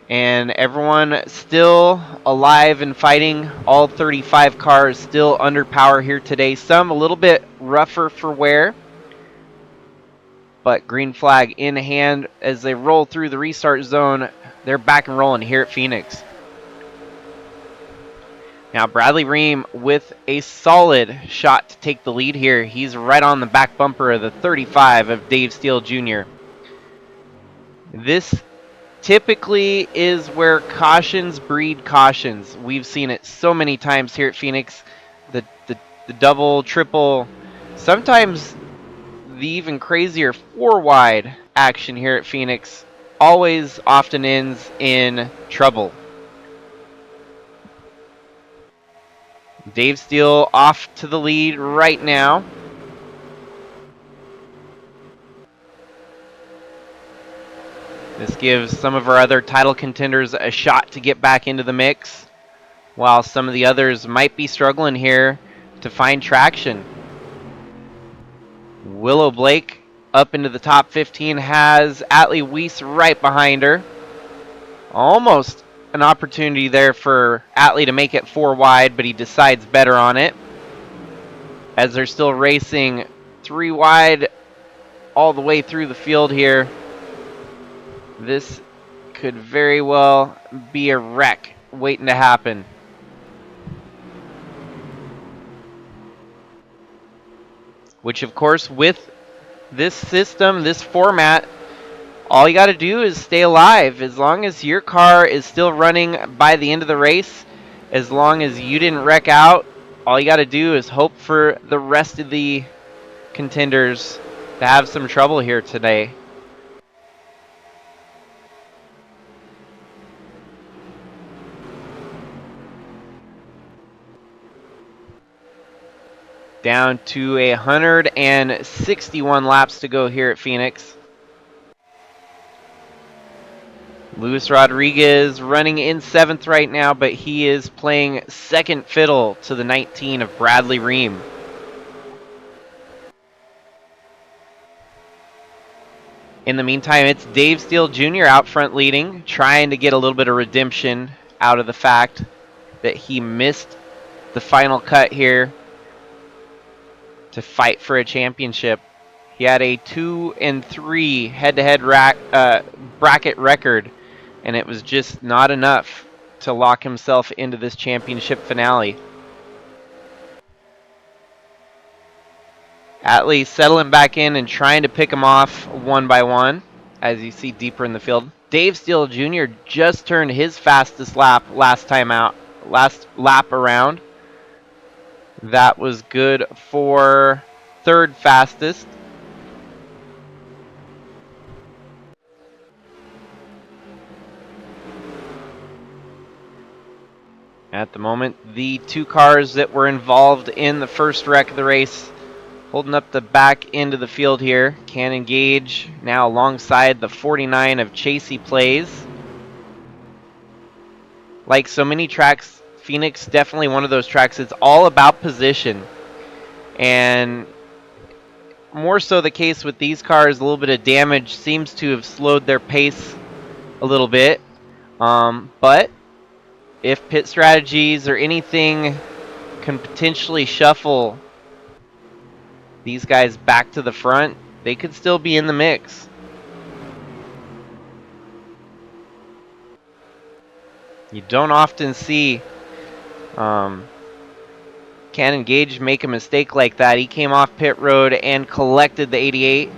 And everyone still alive and fighting. All 35 cars still under power here today. Some a little bit rougher for wear. But green flag in hand as they roll through the restart zone. They're back and rolling here at Phoenix. Now Bradley Ream with a solid shot to take the lead here. He's right on the back bumper of the 35 of Dave Steele Jr. This typically is where cautions breed cautions. We've seen it so many times here at Phoenix. The double, triple, sometimes the even crazier 4-wide action here at Phoenix always often ends in trouble. Dave Steele off to the lead right now. This gives some of our other title contenders a shot to get back into the mix, while some of the others might be struggling here to find traction. Willow Blake up into the top 15 has Atlee Weiss right behind her. Almost an opportunity there for Atlee to make it 4 wide, but he decides better on it. As they're still racing 3 wide all the way through the field here. This could very well be a wreck waiting to happen. Which, of course, with this system, this format, all you got to do is stay alive. As long as your car is still running by the end of the race, as long as you didn't wreck out, all you got to do is hope for the rest of the contenders to have some trouble here today. Down to 161 laps to go here at Phoenix. Luis Rodriguez running in 7th right now, but he is playing second fiddle to the 19 of Bradley Ream. In the meantime, it's Dave Steele Jr. out front leading, trying to get a little bit of redemption out of the fact that he missed the final cut here to fight for a championship. He had a 2-3 head-to-head bracket record, and it was just not enough to lock himself into this championship finale. Atlee settling back in and trying to pick him off one by one, as you see deeper in the field. Dave Steele Jr. just turned his fastest lap last lap around. That was good for 3rd fastest. At the moment, the two cars that were involved in the first wreck of the race holding up the back end of the field here. Cannon Gage now alongside the 49 of Chasey Plays. Like so many tracks, Phoenix definitely one of those tracks. It's all about position. And more so the case with these cars, a little bit of damage seems to have slowed their pace a little bit. But if pit strategies or anything can potentially shuffle these guys back to the front, they could still be in the mix. You don't often see Cannon Gage make a mistake like that. He came off pit road and collected the 88.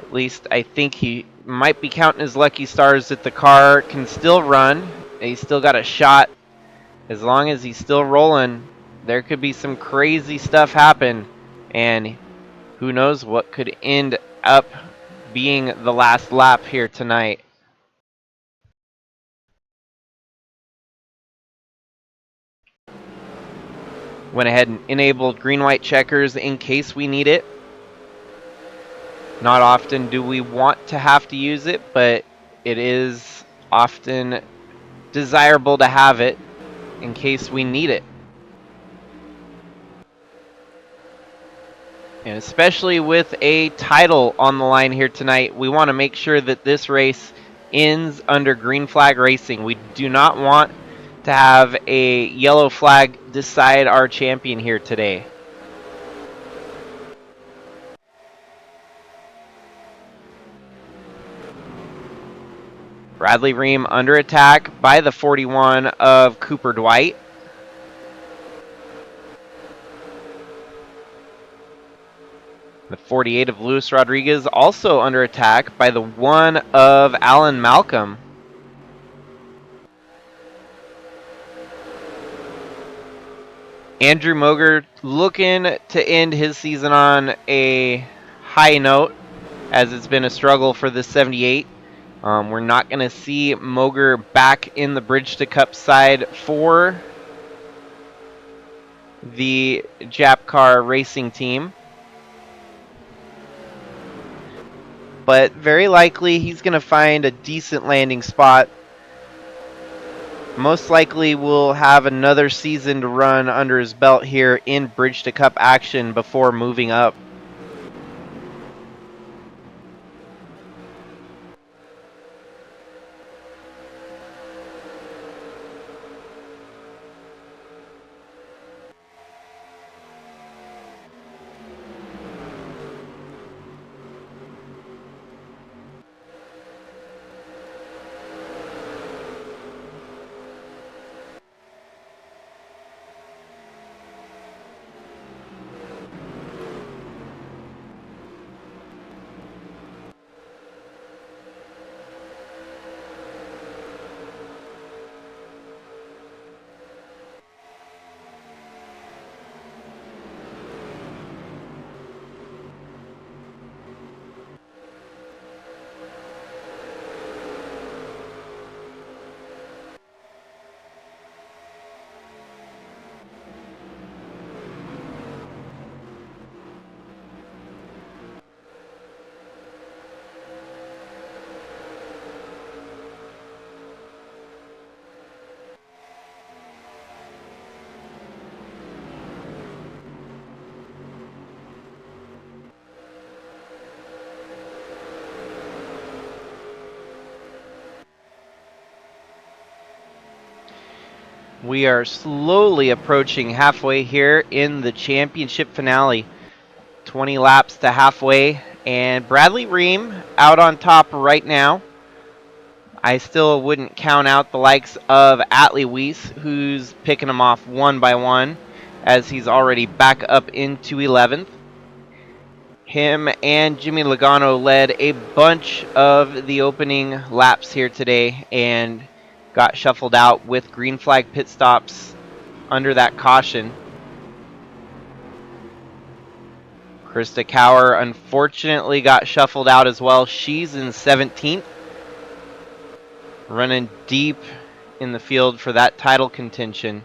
At least I think he might be counting his lucky stars that the car can still run. He's still got a shot. As long as he's still rolling, there could be some crazy stuff happen. And who knows what could end up being the last lap here tonight. Went ahead and enabled green-white checkers in case we need it. Not often do we want to have to use it, but it is often desirable to have it in case we need it. And especially with a title on the line here tonight, we want to make sure that this race ends under green flag racing. We do not want to have a yellow flag decide our champion here today. Bradley Ream under attack by the 41 of Cooper Dwight. The 48 of Luis Rodriguez also under attack by the 1 of Alan Malcolm. Andrew Moger looking to end his season on a high note, as it's been a struggle for the 78. We're not going to see Moger back in the Bridge to Cup side for the Japcar racing team. But very likely he's going to find a decent landing spot. Most likely will have another season to run under his belt here in Bridge to Cup action before moving up. We are slowly approaching halfway here in the championship finale. 20 laps to halfway, and Bradley Ream out on top right now. I still wouldn't count out the likes of Atlee Weiss, who's picking them off one by one, as he's already back up into 11th. Him and Jimmy Logano led a bunch of the opening laps here today, and got shuffled out with green flag pit stops under that caution. Krista Cower unfortunately got shuffled out as well. She's in 17th. Running deep in the field for that title contention.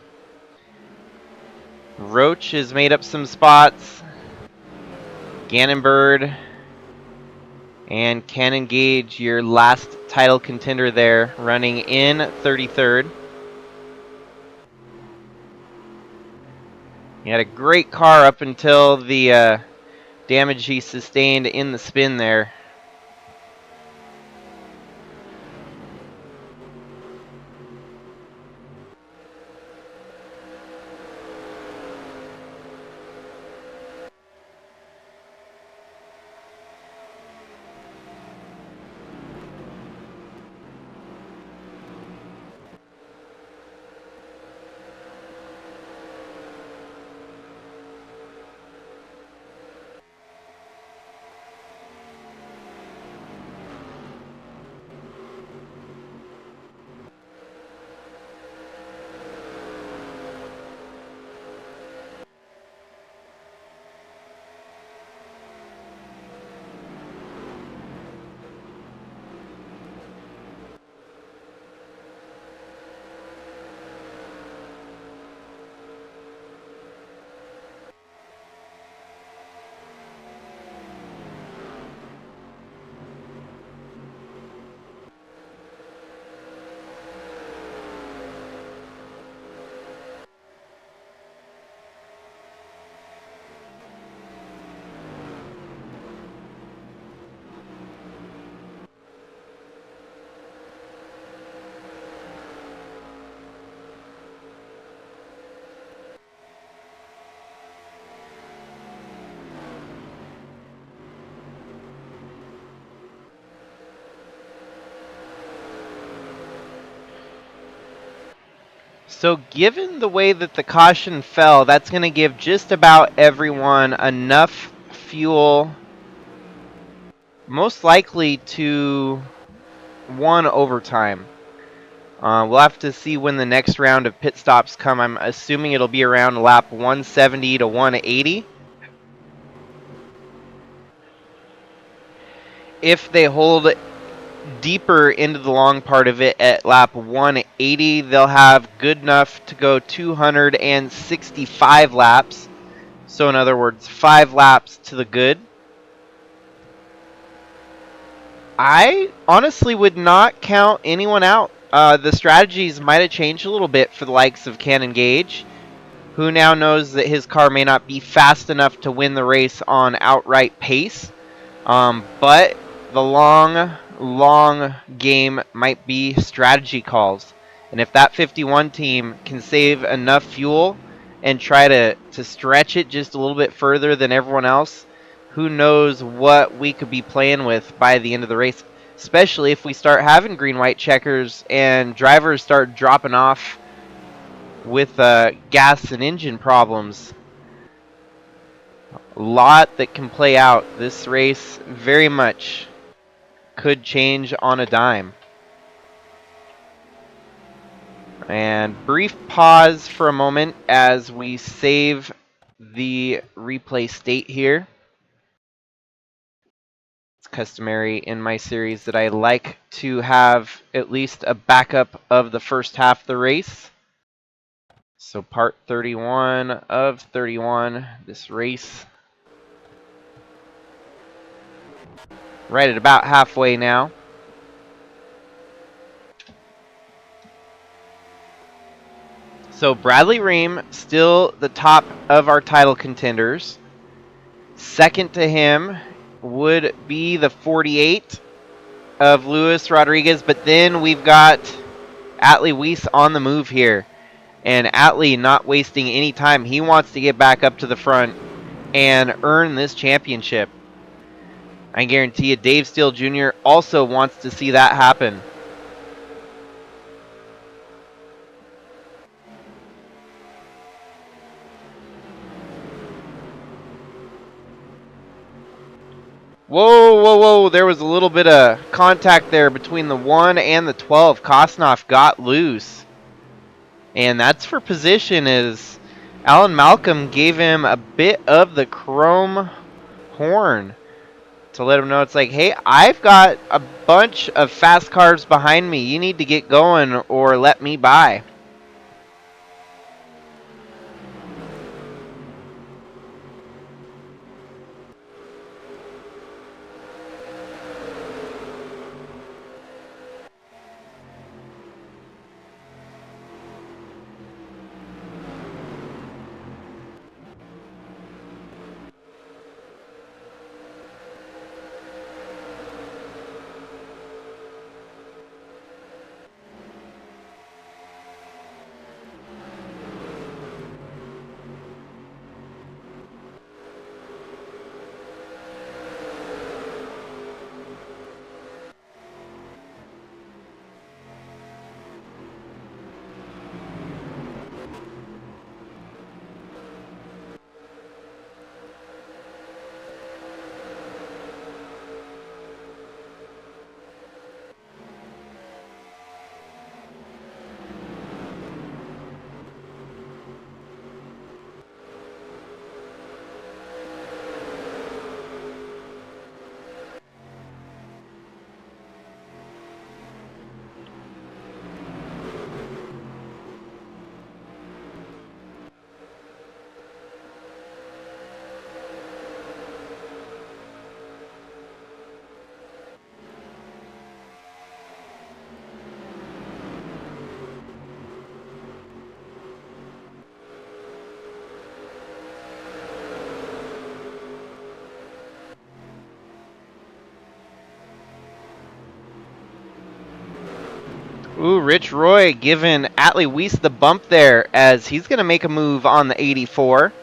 Roach has made up some spots. Gannonbird and Cannon Gage, your last title contender there, running in 33rd. He had a great car up until the damage he sustained in the spin there. So given the way that the caution fell, that's going to give just about everyone enough fuel, most likely to one overtime. We'll have to see when the next round of pit stops come. I'm assuming it'll be around lap 170 to 180. If they hold deeper into the long part of it at lap 180, they'll have good enough to go 265 laps. So in other words, 5 laps to the good. I honestly would not count anyone out. The strategies might have changed a little bit for the likes of Cannon Gage, who now knows that his car may not be fast enough to win the race on outright pace. But the long game might be strategy calls. And if that 51 team can save enough fuel and try to stretch it just a little bit further than everyone else, who knows what we could be playing with by the end of the race, especially if we start having green-white checkers and drivers start dropping off with gas and engine problems. A lot that can play out. This race very much could change on a dime. And brief pause for a moment as we save the replay state here. It's customary in my series that I like to have at least a backup of the first half of the race. So part 31 of 31, this race. Right at about halfway now. So Bradley Ream, still the top of our title contenders. Second to him would be the 48 of Luis Rodriguez, but then we've got Atlee Weiss on the move here. And Atlee not wasting any time. He wants to get back up to the front and earn this championship. I guarantee you Dave Steele Jr. also wants to see that happen. Whoa. There was a little bit of contact there between the 1 and the 12. Kosnoff got loose. And that's for position, as Alan Malcolm gave him a bit of the chrome horn. to let them know it's like, hey, I've got a bunch of fast cars behind me. You need to get going or let me by. Ooh, Rich Roy giving Atlee Weiss the bump there as he's going to make a move on the 84.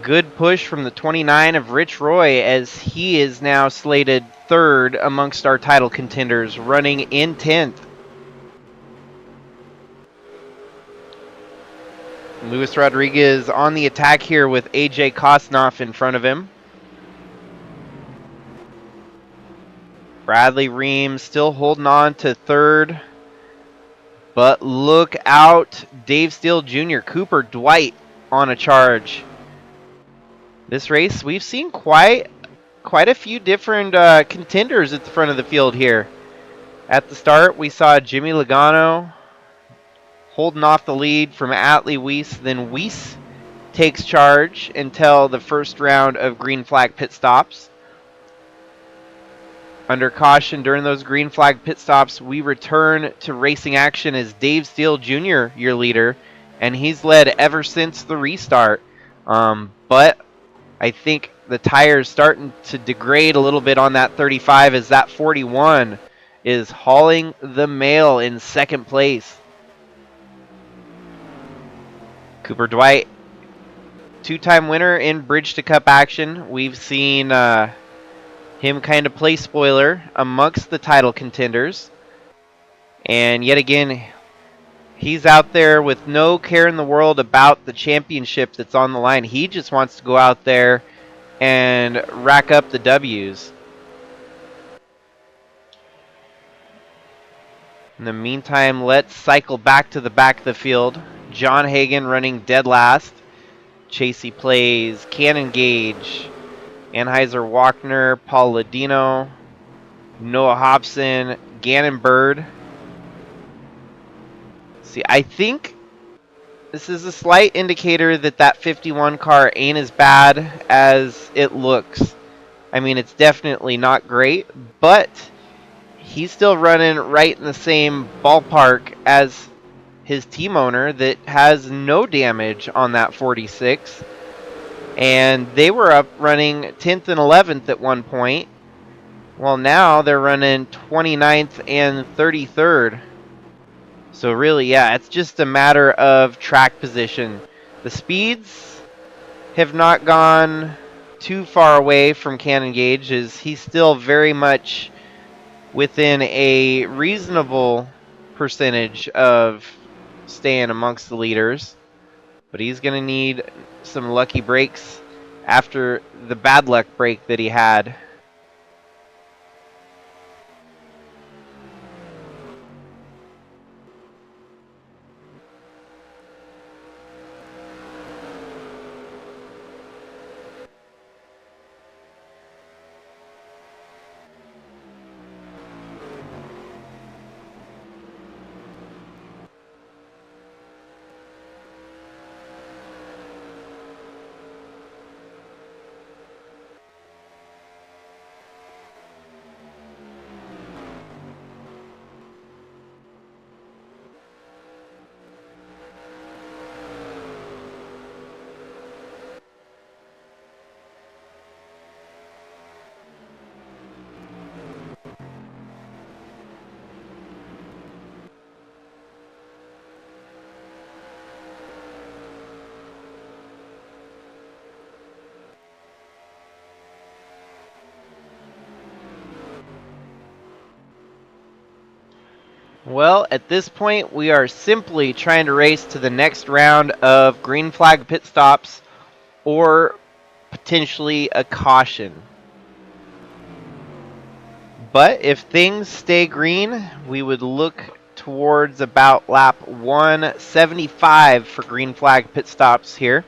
Good push from the 29 of Rich Roy as he is now slated third amongst our title contenders, running in 10th. Luis Rodriguez on the attack here with AJ Kosnoff in front of him. Bradley Reams still holding on to third. But look out, Dave Steele Jr., Cooper Dwight on a charge. This race, we've seen quite a few different contenders at the front of the field here. At the start, we saw Jimmy Logano holding off the lead from Atlee Weiss. Then Weiss takes charge until the first round of green flag pit stops. Under caution during those green flag pit stops, we return to racing action as Dave Steele Jr., your leader, and he's led ever since the restart. But I think the tire's starting to degrade a little bit on that 35 as that 41 is hauling the mail in second place. Cooper Dwight, two-time winner in Bridge to Cup action. We've seen him kind of play spoiler amongst the title contenders. And yet again, he's out there with no care in the world about the championship that's on the line. He just wants to go out there and rack up the W's. In the meantime, let's cycle back to the back of the field. John Hagan running dead last. Chasey plays Cannon Gage, Anheuser Walkner, Paul Ladino, Noah Hobson, Gannon Bird. See, I think this is a slight indicator that that 51 car ain't as bad as it looks. I mean, it's definitely not great, but he's still running right in the same ballpark as his team owner that has no damage on that 46. And they were up running 10th and 11th at one point. Well, now they're running 29th and 33rd. So really, yeah, it's just a matter of track position. The speeds have not gone too far away from Cannon Gage, as he's still very much within a reasonable percentage of staying amongst the leaders. But he's going to need some lucky breaks after the bad luck break that he had. Well, at this point, we are simply trying to race to the next round of green flag pit stops or potentially a caution. But if things stay green, we would look towards about lap 175 for green flag pit stops here.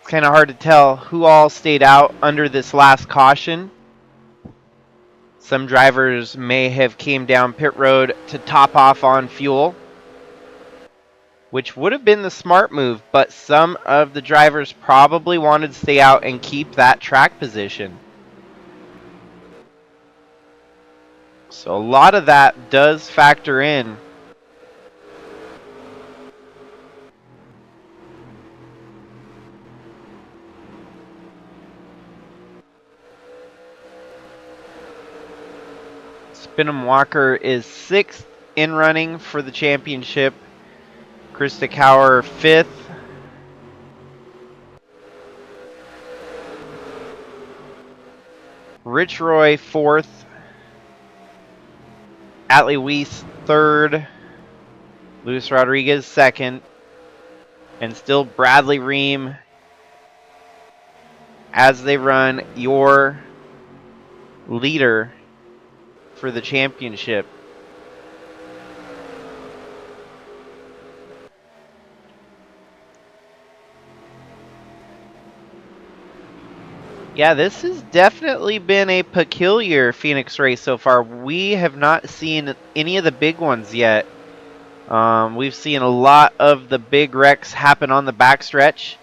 It's kind of hard to tell who all stayed out under this last caution. Some drivers may have came down pit road to top off on fuel, which would have been the smart move, but some of the drivers probably wanted to stay out and keep that track position. So a lot of that does factor in. Spinham Walker is 6th in running for the championship. Krista Kauer 5th. Rich Roy 4th. Atlee Weiss 3rd. Luis Rodriguez 2nd. And still Bradley Ream as they run your leader for the championship. Yeah, this has definitely been a peculiar Phoenix race so far. We have not seen any of the big ones yet. We've seen a lot of the big wrecks happen on the backstretch,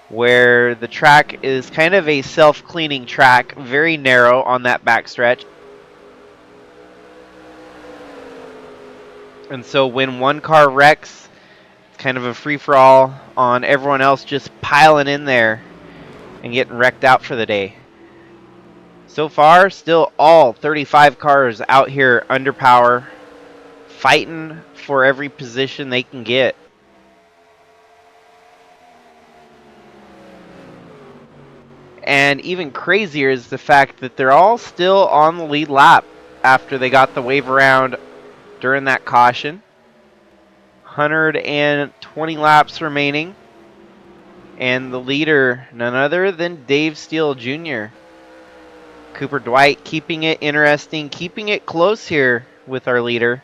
where the track is kind of a self-cleaning track, very narrow on that backstretch. And so when one car wrecks, it's kind of a free-for-all on everyone else just piling in there and getting wrecked out for the day. So far, still all 35 cars out here under power, fighting for every position they can get. And even crazier is the fact that they're all still on the lead lap after they got the wave around during that caution. 120 laps remaining. And the leader, none other than Dave Steele Jr. Cooper Dwight keeping it interesting, keeping it close here with our leader.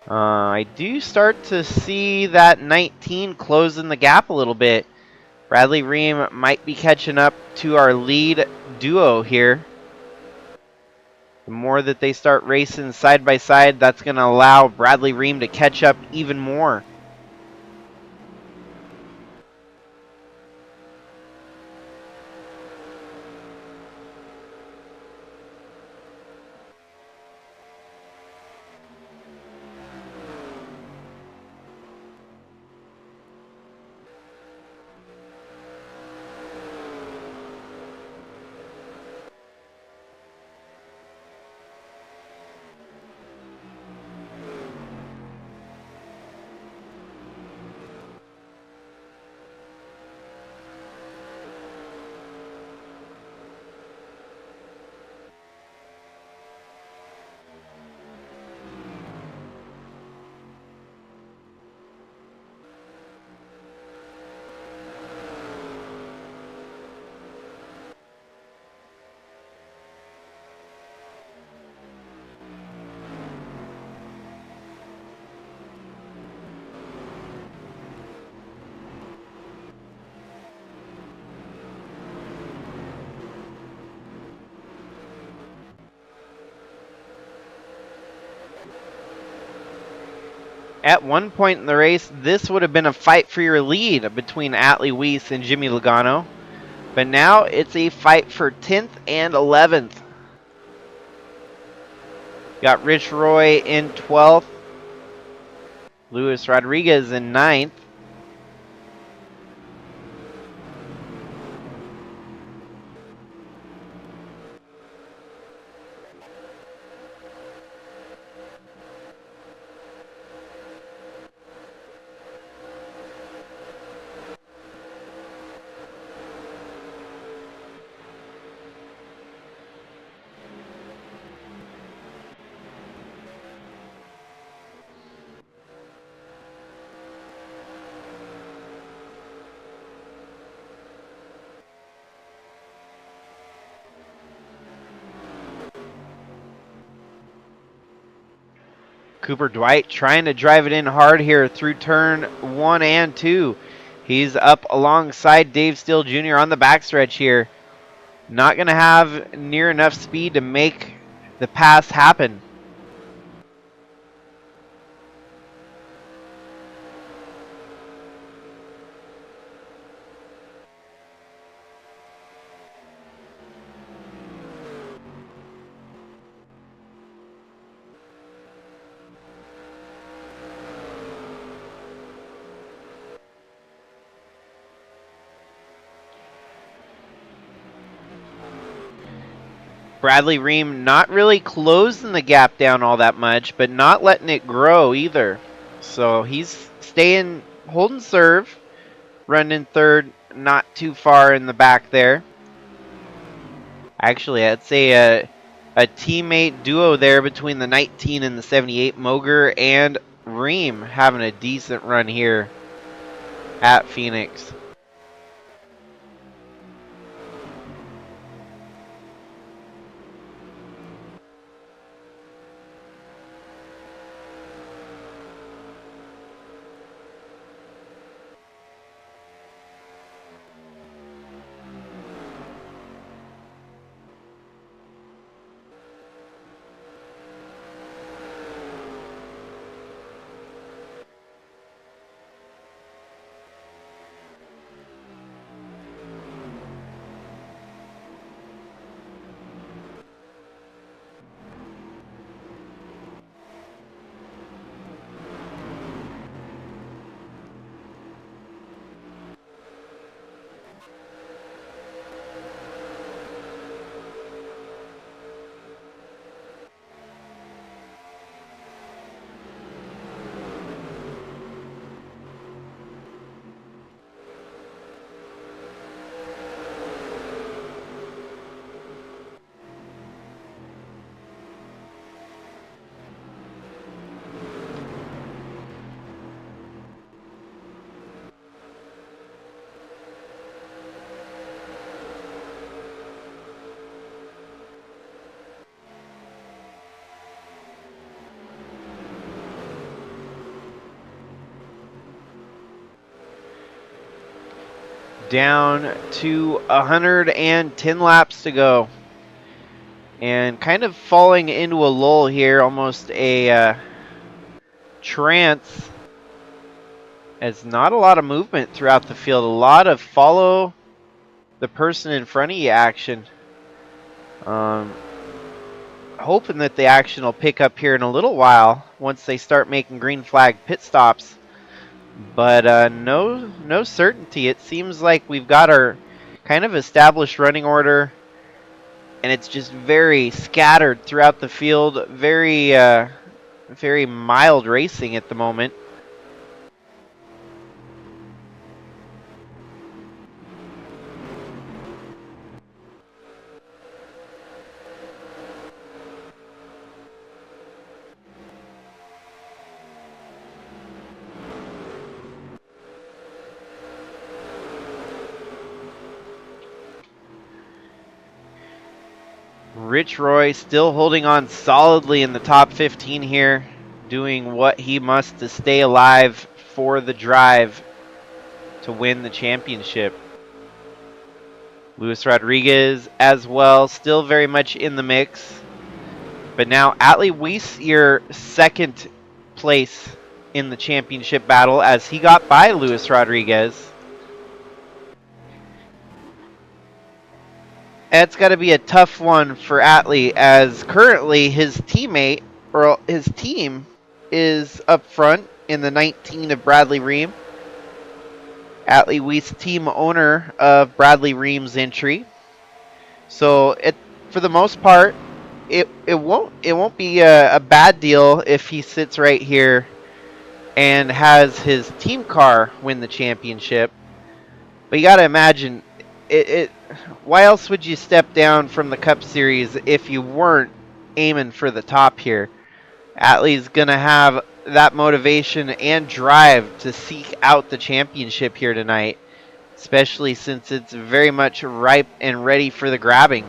I do start to see that 19 closing the gap a little bit. Bradley Ream might be catching up to our lead duo here. The more that they start racing side by side, that's going to allow Bradley Ream to catch up even more. At one point in the race, this would have been a fight for your lead between Atlee Weiss and Jimmy Logano. But now it's a fight for 10th and 11th. Got Rich Roy in 12th. Luis Rodriguez in 9th. Cooper Dwight trying to drive it in hard here through turn 1 and 2. He's up alongside Dave Steele Jr. on the backstretch here. Not going to have near enough speed to make the pass happen. Bradley Ream not really closing the gap down all that much, but not letting it grow either. So he's staying, holding serve, running third, not too far in the back there. Actually, I'd say a teammate duo there between the 19 and the 78, Moger and Ream, having a decent run here at Phoenix. Down to 110 laps to go. And kind of falling into a lull here, almost a trance. As not a lot of movement throughout the field. A lot of follow the person in front of you action. Hoping that the action will pick up here in a little while once they start making green flag pit stops. But no certainty. It seems like we've got our kind of established running order, and it's just very scattered throughout the field. Very mild racing at the moment. Rich Roy still holding on solidly in the top 15 here, doing what he must to stay alive for the drive to win the championship. Luis Rodriguez as well, still very much in the mix. But now Atlee Weiss, your second place in the championship battle, as he got by Luis Rodriguez. It's got to be a tough one for Atlee, as currently his teammate, or his team, is up front in the 19 of Bradley Ream. Atlee Weiss, team owner of Bradley Ream's entry. So for the most part, it won't be a bad deal if he sits right here and has his team car win the championship. But you got to imagine why else would you step down from the Cup Series if you weren't aiming for the top here? Atlee's going to have that motivation and drive to seek out the championship here tonight, especially since it's very much ripe and ready for the grabbing.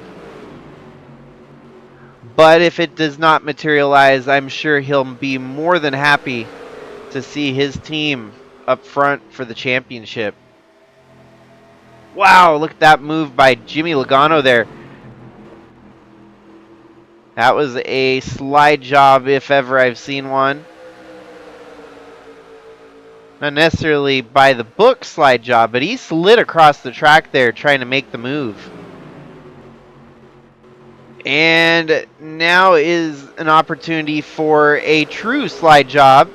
But if it does not materialize, I'm sure he'll be more than happy to see his team up front for the championship. Wow, look at that move by Jimmy Logano there. That was a slide job if ever I've seen one. Not necessarily by the book slide job, but he slid across the track there trying to make the move. And now is an opportunity for a true slide job.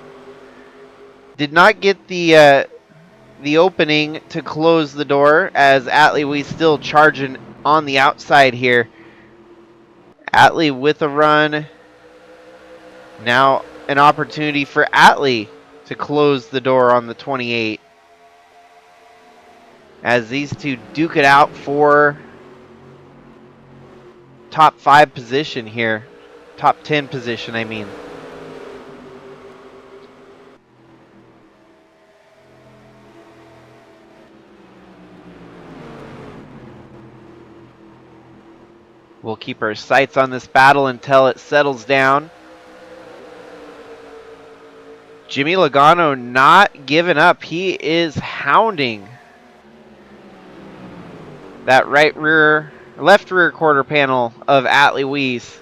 Did not get the opening to close the door, as Atlee we still charging on the outside here. Atlee with a run. Now an opportunity for Atlee to close the door on the 28. As these two duke it out for top 5 position here. Top 10 position, I mean. We'll keep our sights on this battle until it settles down. Jimmy Logano not giving up. He is hounding that left rear quarter panel of Atlee Weiss.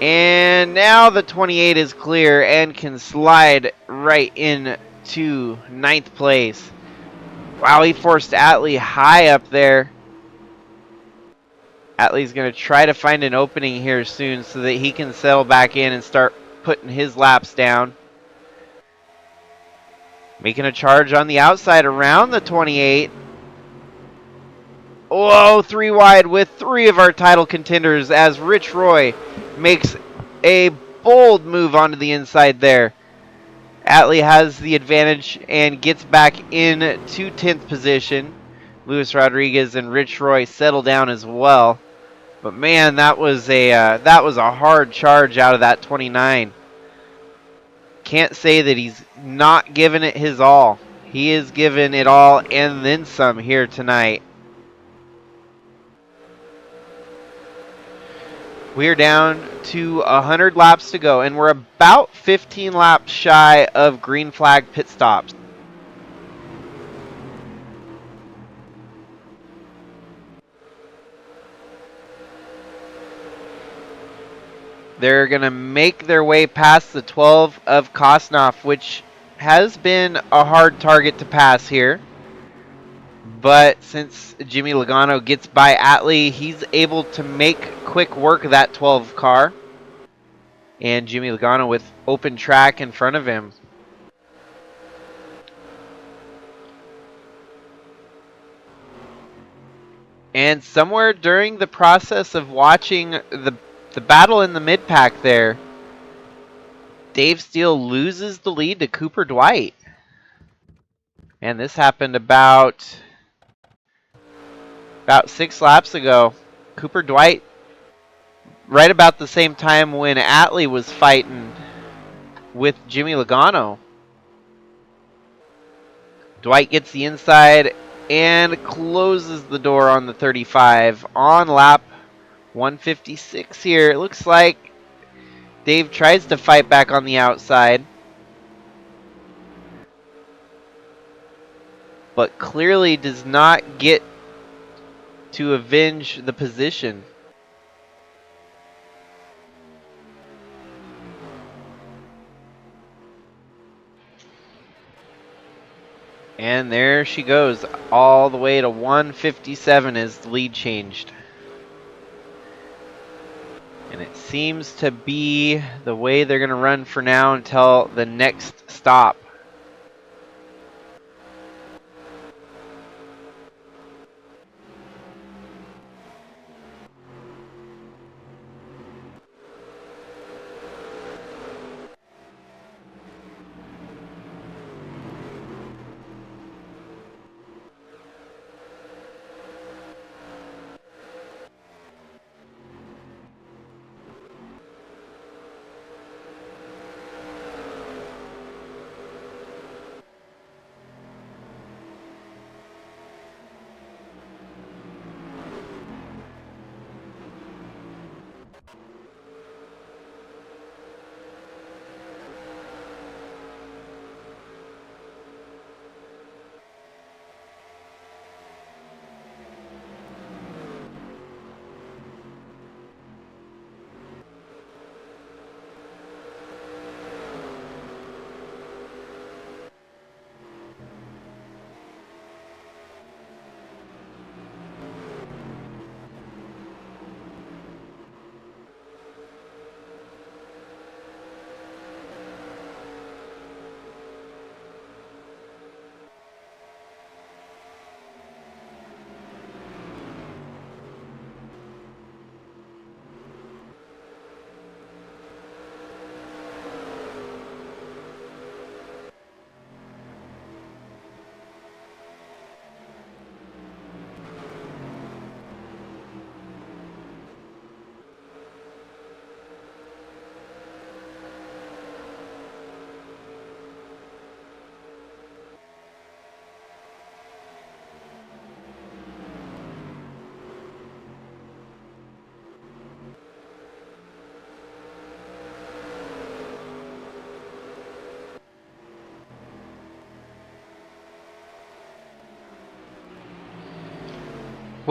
And now the 28 is clear and can slide right into 9th place. Wow, he forced Atlee high up there. Atlee's going to try to find an opening here soon so that he can settle back in and start putting his laps down. Making a charge on the outside around the 28. Whoa, 3 wide with 3 of our title contenders as Rich Roy makes a bold move onto the inside there. Atlee has the advantage and gets back into 10th position. Luis Rodriguez and Rich Roy settle down as well. But man, that was a hard charge out of that 29. Can't say that he's not giving it his all. He is giving it all and then some here tonight. We're down to 100 laps to go, and we're about 15 laps shy of green flag pit stops. They're going to make their way past the 12 of Kosnoff, which has been a hard target to pass here. But since Jimmy Logano gets by Atlee, he's able to make quick work of that 12 car. And Jimmy Logano with open track in front of him. And somewhere during the process of watching the battle in the mid-pack there, Dave Steele loses the lead to Cooper Dwight. And this happened about 6 laps ago. Cooper Dwight, right about the same time when Atlee was fighting with Jimmy Logano. Dwight gets the inside and closes the door on the 35 on lap 156 here. It looks like Dave tries to fight back on the outside, but clearly does not get to avenge the position. And there she goes, all the way to 157 as the lead changed. And it seems to be the way they're going to run for now until the next stop.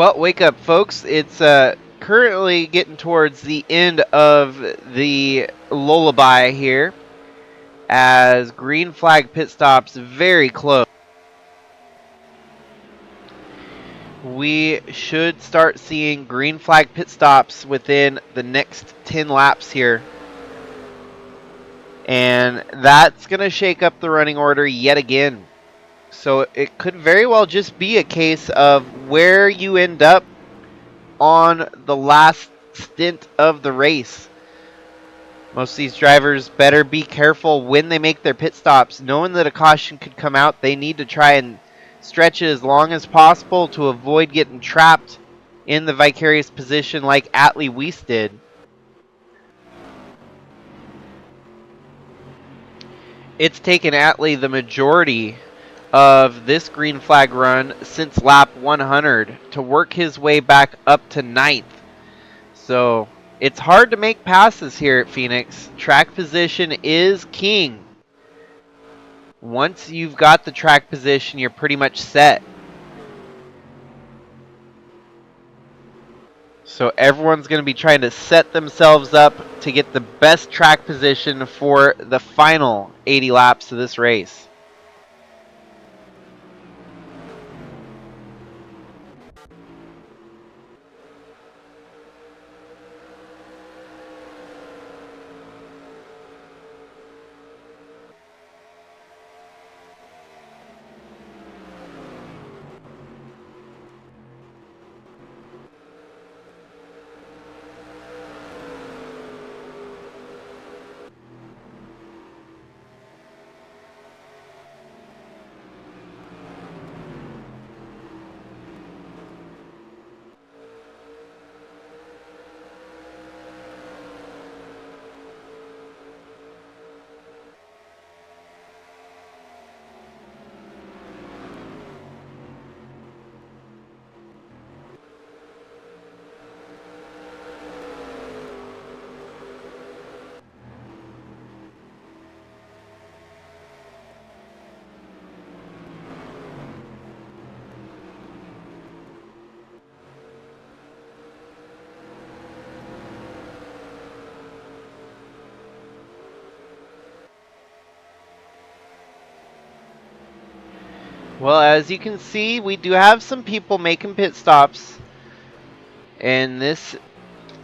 Well, wake up, folks. It's currently getting towards the end of the lullaby here as green flag pit stops very close. We should start seeing green flag pit stops within the next 10 laps here. And that's going to shake up the running order yet again. So it could very well just be a case of where you end up on the last stint of the race. Most of these drivers better be careful when they make their pit stops. Knowing that a caution could come out, they need to try and stretch it as long as possible to avoid getting trapped in the vicarious position like Atlee Weiss did. It's taken Atlee the majority of this green flag run since lap 100 to work his way back up to 9th. So it's hard to make passes here at Phoenix. Track position is king. Once you've got the track position, you're pretty much set. So everyone's going to be trying to set themselves up to get the best track position for the final 80 laps of this race. Well, as you can see, we do have some people making pit stops. And this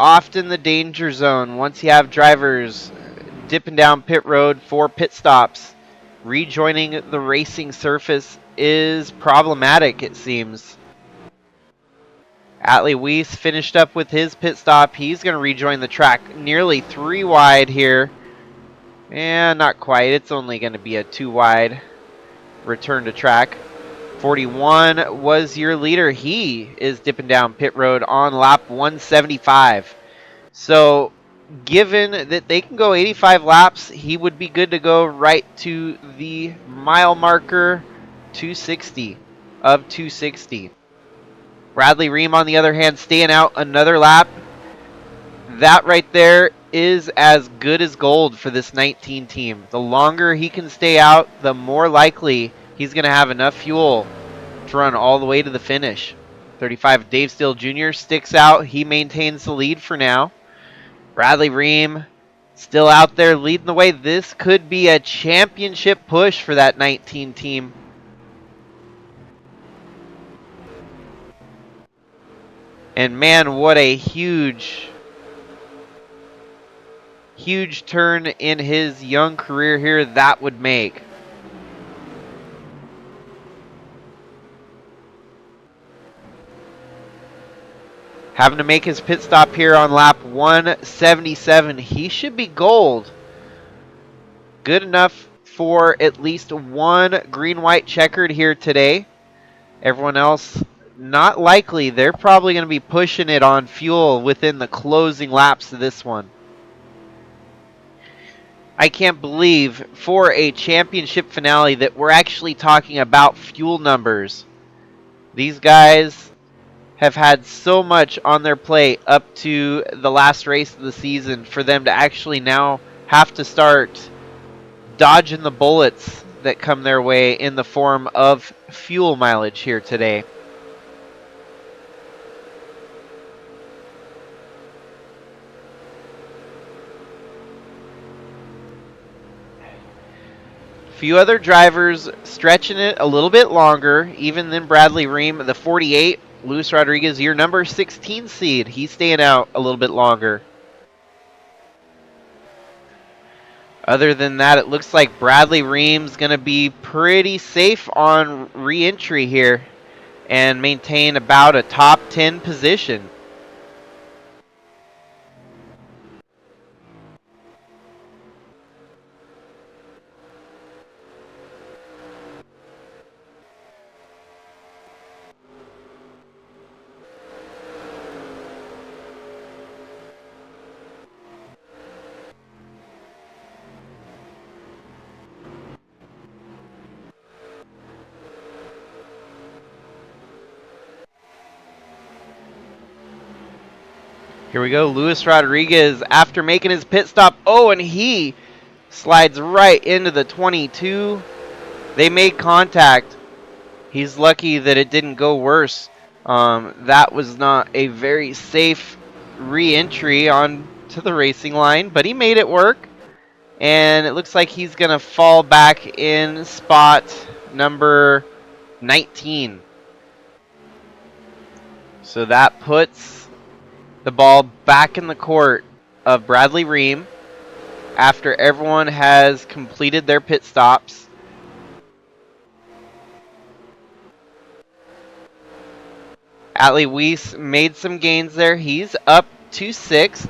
often the danger zone. Once you have drivers dipping down pit road for pit stops, rejoining the racing surface is problematic, it seems. Atlee Weiss finished up with his pit stop. He's going to rejoin the track nearly 3 wide here. And not quite. It's only going to be a 2 wide return to track. 41 was your leader. He is dipping down pit road on lap 175. So given that they can go 85 laps, he would be good to go right to the mile marker 260 of 260. Bradley Ream, on the other hand, staying out another lap. That right there is as good as gold for this 19 team. The longer he can stay out, the more likely he's going to have enough fuel to run all the way to the finish. 35 Dave Steele Jr. sticks out. He maintains the lead for now. Bradley Ream still out there leading the way. This could be a championship push for that 19 team. And man, what a huge turn in his young career here that would make. Having to make his pit stop here on lap 177. He should be gold. Good enough for at least one green-white checkered here today. Everyone else, not likely. They're probably going to be pushing it on fuel within the closing laps of this one. I can't believe for a championship finale that we're actually talking about fuel numbers. These guys have had so much on their plate up to the last race of the season for them to actually now have to start dodging the bullets that come their way in the form of fuel mileage here today. Few other drivers stretching it a little bit longer, even than Bradley Ream, the 48. Luis Rodriguez, your number 16 seed. He's staying out a little bit longer. Other than that, it looks like Bradley Ream's going to be pretty safe on re-entry here and maintain about a top 10 position. Here we go, Luis Rodriguez after making his pit stop. Oh, and he slides right into the 22. They made contact. He's lucky that it didn't go worse. That was not a very safe re-entry onto the racing line, but he made it work. And it looks like he's going to fall back in spot number 19. So that puts the ball back in the court of Bradley Ream after everyone has completed their pit stops. Atlee Weiss made some gains there. He's up to 6th.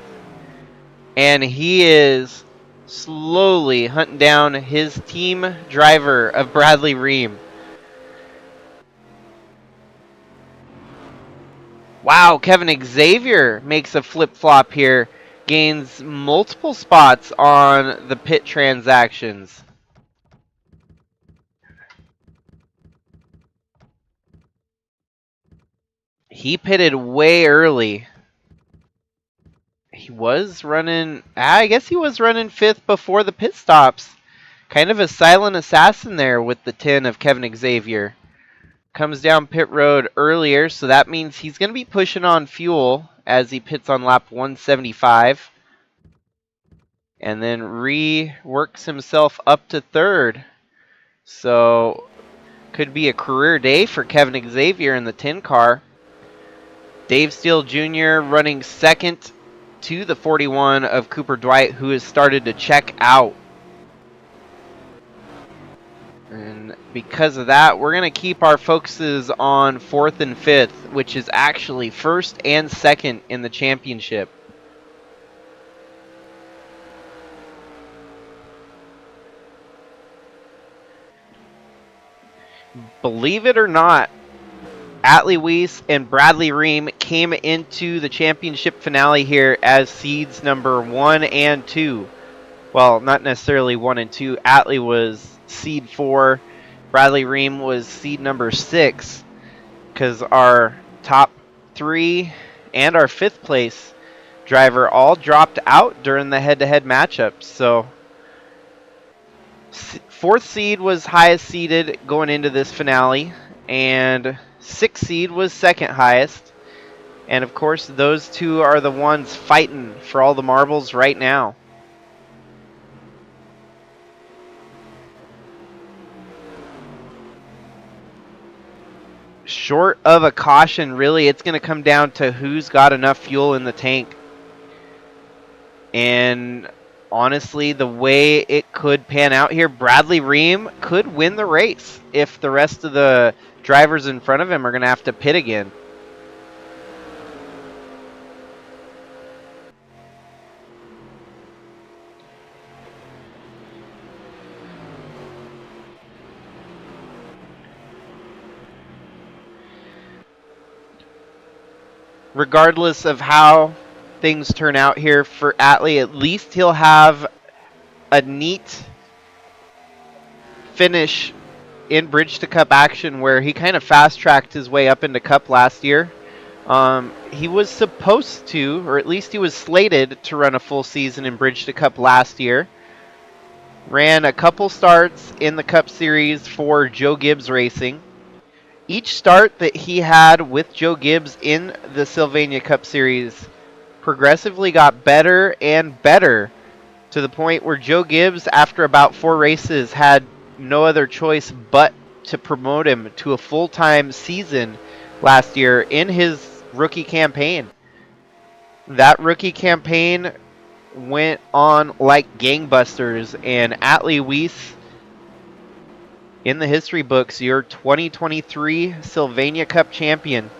And he is slowly hunting down his team driver of Bradley Ream. Wow, Kevin Xavier makes a flip-flop here. Gains multiple spots on the pit transactions. He pitted way early. He was running, I guess he was running 5th before the pit stops. Kind of a silent assassin there with the 10 of Kevin Xavier. Comes down pit road earlier, so that means he's going to be pushing on fuel as he pits on lap 175. And then reworks himself up to 3rd. So, could be a career day for Kevin Xavier in the 10 car. Dave Steele Jr. running 2nd to the 41 of Cooper Dwight, who has started to check out. And because of that, we're going to keep our focuses on 4th and 5th, which is actually 1st and 2nd in the championship. Believe it or not, Atlee Weiss and Bradley Ream came into the championship finale here as seeds number 1 and 2. Well, not necessarily 1 and 2. Atlee was seed 4. Bradley Ream was seed number 6. Because our top 3 and our 5th place driver all dropped out during the head-to-head matchups. So 4th seed was highest seeded going into this finale. And 6th seed was 2nd highest. And of course, those two are the ones fighting for all the marbles right now. Short of a caution, really, it's going to come down to who's got enough fuel in the tank. And honestly, the way it could pan out here, Bradley Ream could win the race if the rest of the drivers in front of him are going to have to pit again. Regardless of how things turn out here for Atlee, at least he'll have a neat finish in Bridge to Cup action where he kind of fast-tracked his way up into Cup last year. He was supposed to, or at least he was slated to run a full season in Bridge to Cup last year. Ran a couple starts in the Cup Series for Joe Gibbs Racing. Each start that he had with Joe Gibbs in the Sylvania Cup Series progressively got better and better to the point where Joe Gibbs, after about 4 races, had no other choice but to promote him to a full-time season last year in his rookie campaign. That rookie campaign went on like gangbusters, and Atlee Weiss, in the history books, your 2023 Sylvania Cup champion.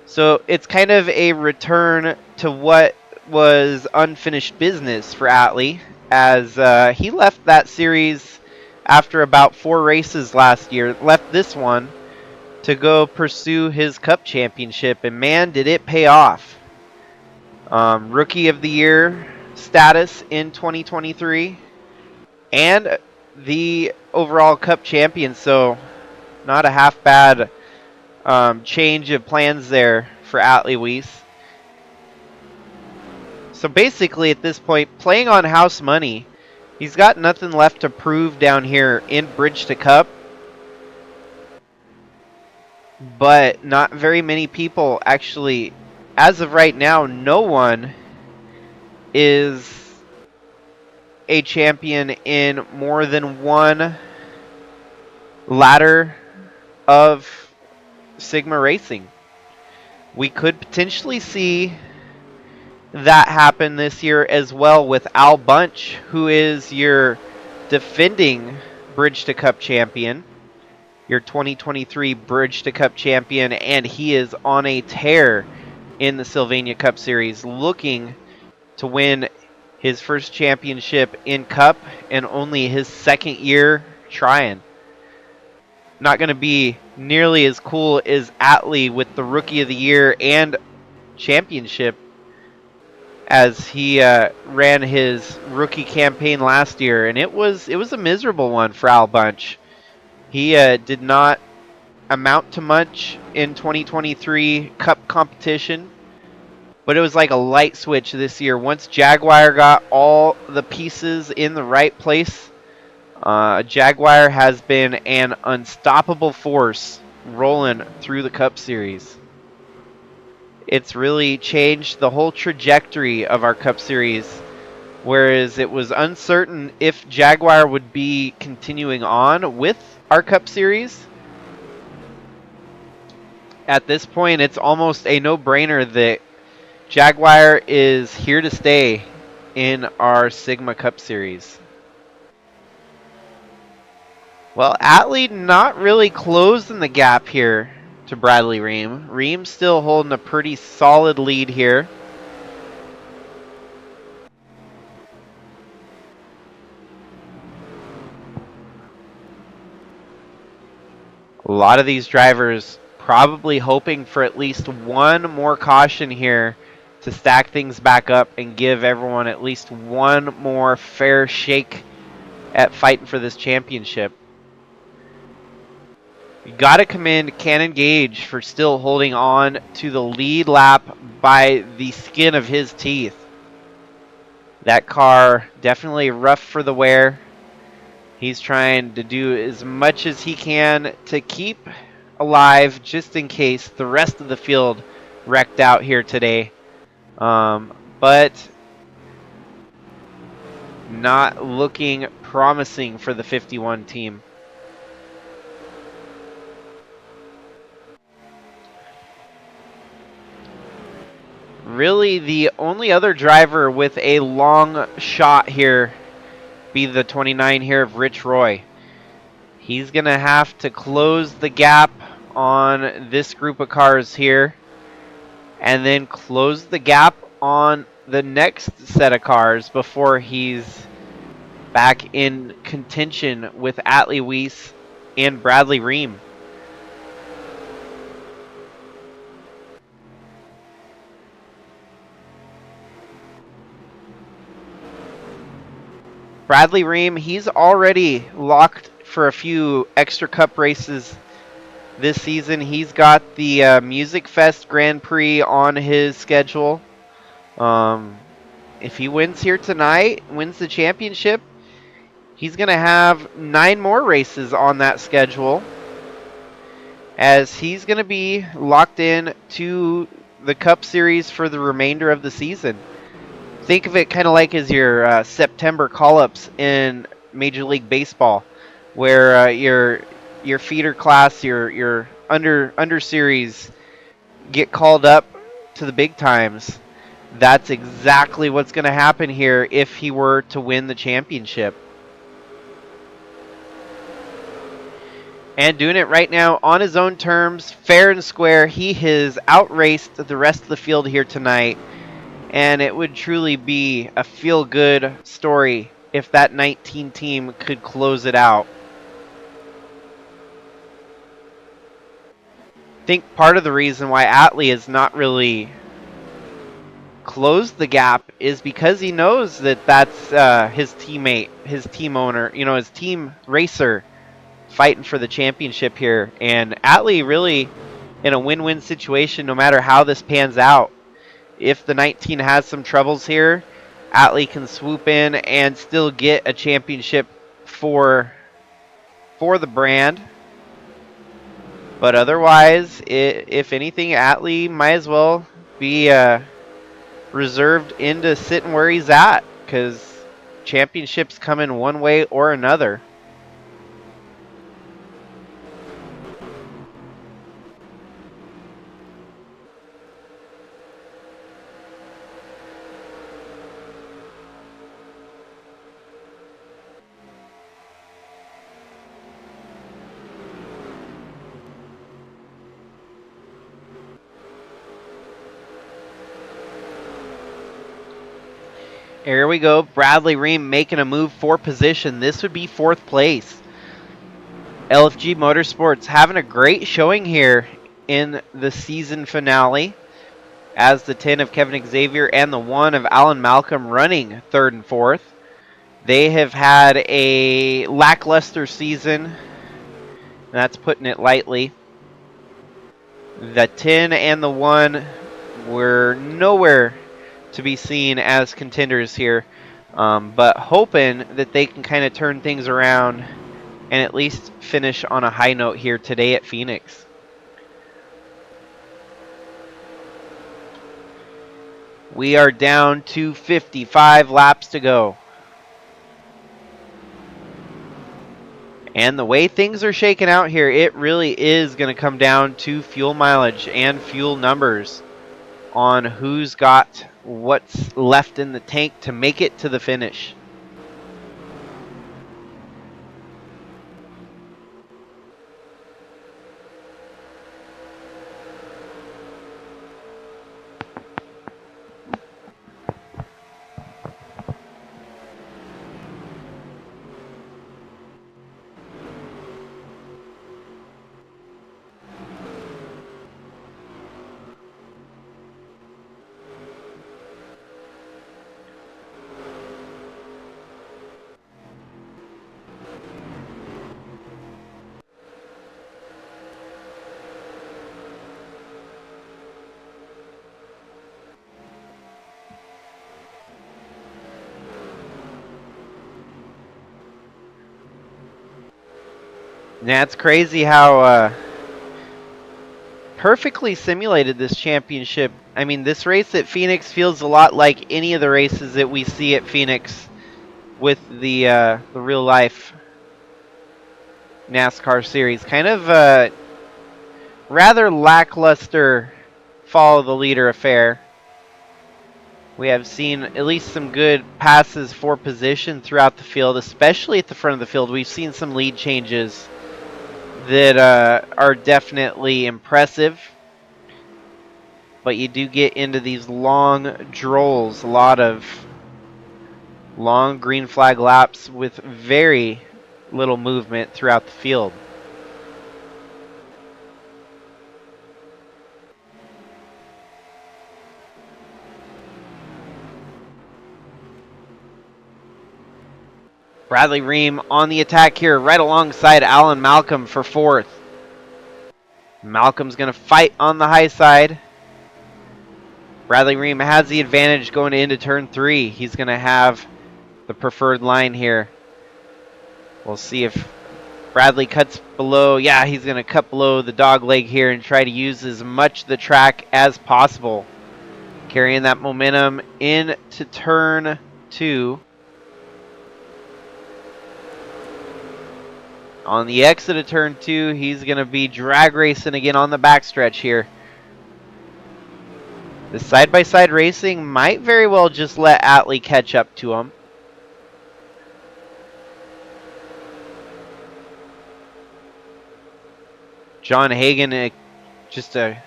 So it's kind of a return to what was unfinished business for Atlee, as he left that series after about 4 races last year, left this one to go pursue his Cup championship, and man, did it pay off. Rookie of the Year status in 2023, and the overall Cup champion, so not a half bad change of plans there for Atlee Weiss. So basically at this point, playing on house money, he's got nothing left to prove down here in Bridge to Cup. But not very many people actually, as of right now, no one is a champion in more than one ladder of Sigma Racing. We could potentially see that happen this year as well with Al Bunch, who is your defending Bridge to Cup champion, your 2023 Bridge to Cup champion, and he is on a tear in the Sylvania Cup Series, looking to win his first championship in Cup and only his second year trying. Not going to be nearly as cool as Atlee with the Rookie of the Year and championship, as he ran his rookie campaign last year, and it was a miserable one for Al Bunch. He did not amount to much in 2023 Cup competition, but it was like a light switch this year. Once Jaguar got all the pieces in the right place, Jaguar has been an unstoppable force rolling through the Cup Series. It's really changed the whole trajectory of our Cup Series, whereas it was uncertain if Jaguar would be continuing on with our Cup Series. At this point, it's almost a no-brainer that Jaguar is here to stay in our Sigma Cup Series. Well, Atlee not really closing the gap here to Bradley Ream. Ream still holding a pretty solid lead here. A lot of these drivers probably hoping for at least one more caution here to stack things back up and give everyone at least one more fair shake at fighting for this championship. You got to commend Cannon Gage for still holding on to the lead lap by the skin of his teeth. That car definitely rough for the wear. He's trying to do as much as he can to keep alive just in case the rest of the field wrecked out here today. But not looking promising for the 51 team. Really, the only other driver with a long shot here be the 29 here of Rich Roy. He's going to have to close the gap on this group of cars here, and then close the gap on the next set of cars before he's back in contention with Atlee Weiss and Bradley Ream. Bradley Ream, he's already locked for a few extra Cup races this season. He's got the Music Fest Grand Prix on his schedule. If he wins here tonight, wins the championship, he's going to have 9 more races on that schedule, as he's going to be locked in to the Cup Series for the remainder of the season. Think of it kind of like as your September call-ups in Major League Baseball, where your feeder class, your under series get called up to the big times. That's exactly what's going to happen here if he were to win the championship. And doing it right now on his own terms, fair and square. He has outraced the rest of the field here tonight. And it would truly be a feel-good story if that 19 team could close it out. I think part of the reason why Atlee has not really closed the gap is because he knows that that's his teammate, his team owner, his team racer fighting for the championship here. And Atlee really in a win-win situation no matter how this pans out. If the 19 has some troubles here, Atlee can swoop in and still get a championship for the brand. But otherwise, if anything, Atlee might as well be reserved into sitting where he's at, because championships come in one way or another. Here we go. Bradley Ream making a move for position. This would be 4th place. LFG Motorsports having a great showing here in the season finale, as the 10 of Kevin Xavier and the 1 of Alan Malcolm running 3rd and 4th. They have had a lackluster season. That's putting it lightly. The 10 and the 1 were nowhere to be seen as contenders here, but hoping that they can kind of turn things around and at least finish on a high note here today at Phoenix. We are down to 55 laps to go. And the way things are shaking out here, it really is going to come down to fuel mileage and fuel numbers on who's got what's left in the tank to make it to the finish. That's crazy how perfectly simulated this championship. I mean, this race at Phoenix feels a lot like any of the races that we see at Phoenix with the real life NASCAR series. Kind of rather lackluster follow the leader affair. We have seen at least some good passes for position throughout the field, especially at the front of the field. We've seen some lead changes that are definitely impressive, but you do get into these long drolls, a lot of long green flag laps with very little movement throughout the field. Bradley Ream on the attack here, right alongside Alan Malcolm for 4th. Malcolm's going to fight on the high side. Bradley Ream has the advantage going into turn 3. He's going to have the preferred line here. We'll see if Bradley cuts below. Yeah, he's going to cut below the dog leg here and try to use as much of the track as possible. Carrying that momentum into turn 2. On the exit of turn 2, he's going to be drag racing again on the backstretch here. The side-by-side racing might very well just let Atlee catch up to him. John Hagan, just a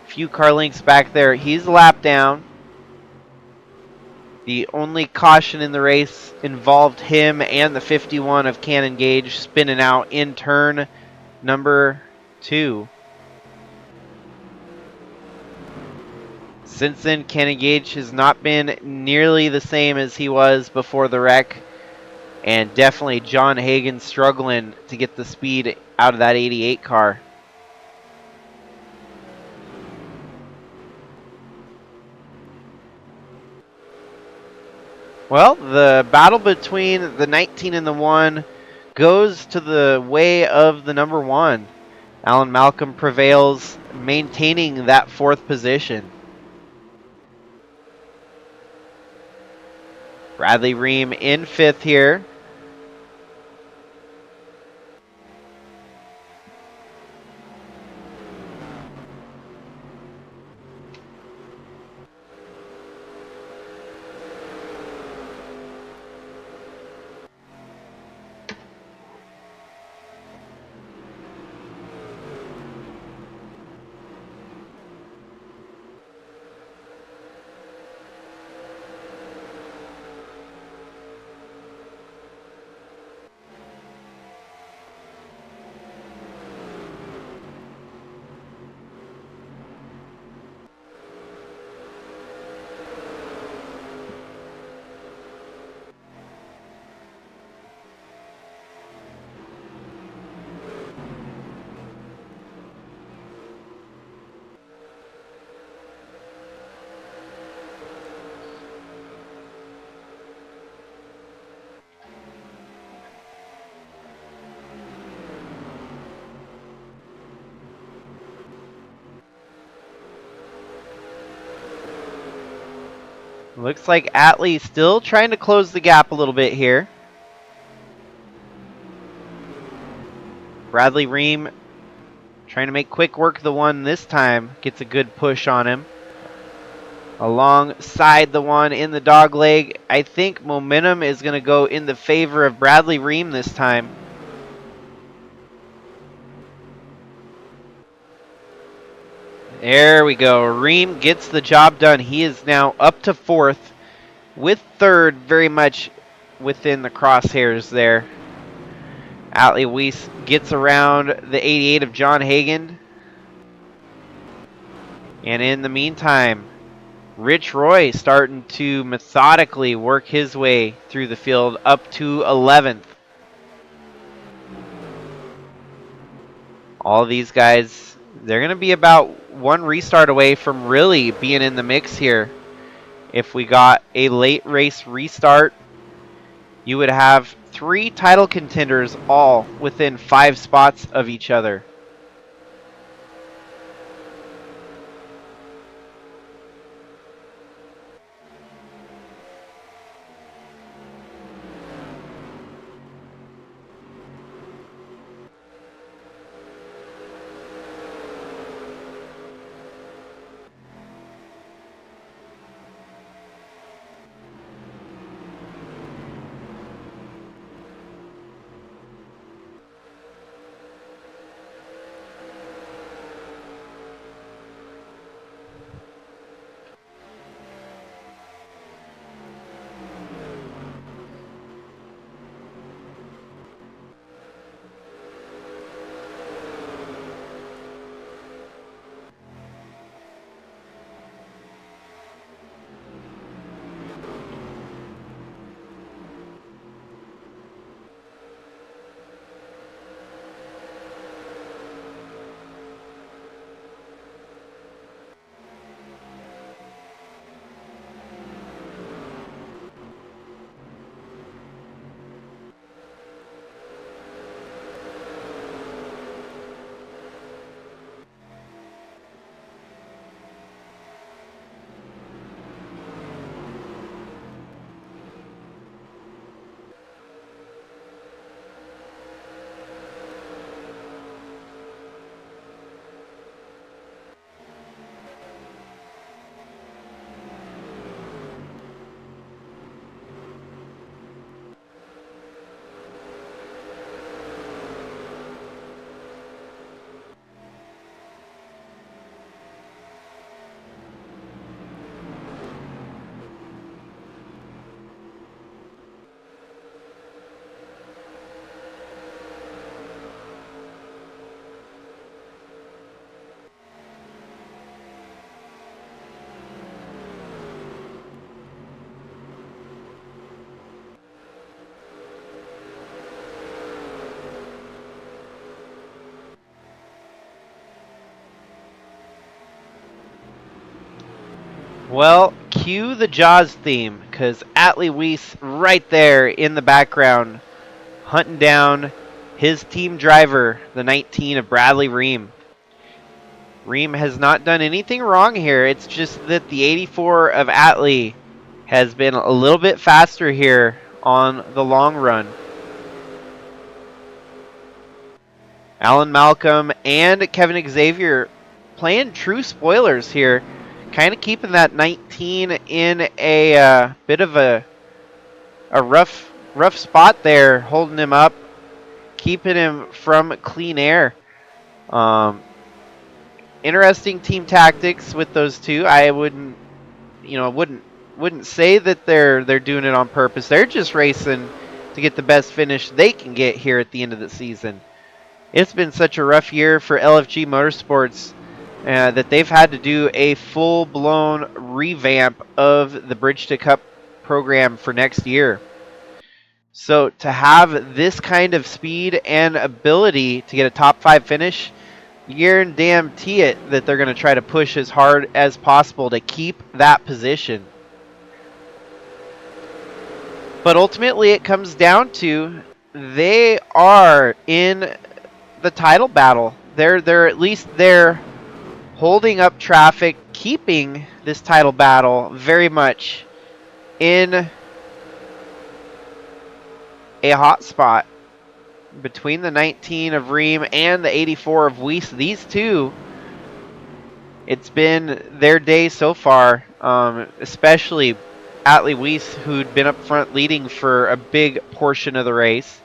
few car lengths back there. He's lapped down. The only caution in the race involved him and the 51 of Cannon Gage spinning out in turn number 2. Since then, Cannon Gage has not been nearly the same as he was before the wreck. And definitely John Hagan struggling to get the speed out of that 88 car. Well, the battle between the 19 and the 1 goes to the way of the number 1. Alan Malcolm prevails, maintaining that 4th position. Bradley Ream in 5th here. Looks like Atlee still trying to close the gap a little bit here. Bradley Ream trying to make quick work of the 1 this time. Gets a good push on him. Alongside the 1 in the dog leg. I think momentum is going to go in the favor of Bradley Ream this time. There we go. Ream gets the job done. He is now up to 4th, with 3rd very much within the crosshairs there. Atlee Weiss gets around the 88 of John Hagan. And in the meantime, Rich Roy starting to methodically work his way through the field up to 11th. All these guys, they're going to be about 1 restart away from really being in the mix here. If we got a late race restart, you would have 3 title contenders all within 5 spots of each other. Well, cue the Jaws theme, because Atlee Weiss right there in the background, hunting down his team driver, the 19 of Bradley Ream. Ream has not done anything wrong here. It's just that the 84 of Atlee has been a little bit faster here on the long run. Alan Malcolm and Kevin Xavier playing true spoilers here, kind of keeping that 19 in a bit of a rough spot there, holding him up, keeping him from clean air. Interesting team tactics with those two. I wouldn't say that they're doing it on purpose. They're just racing to get the best finish they can get here at the end of the season. It's been such a rough year for LFG Motorsports that they've had to do a full-blown revamp of the Bridge to Cup program for next year. So to have this kind of speed and ability to get a top 5 finish, you guarantee it that they're going to try to push as hard as possible to keep that position. But ultimately it comes down to they are in the title battle. They're at least there holding up traffic, keeping this title battle very much in a hot spot between the 19 of Ream and the 84 of Weiss. These two, it's been their day so far, especially Atlee Weiss, who'd been up front leading for a big portion of the race.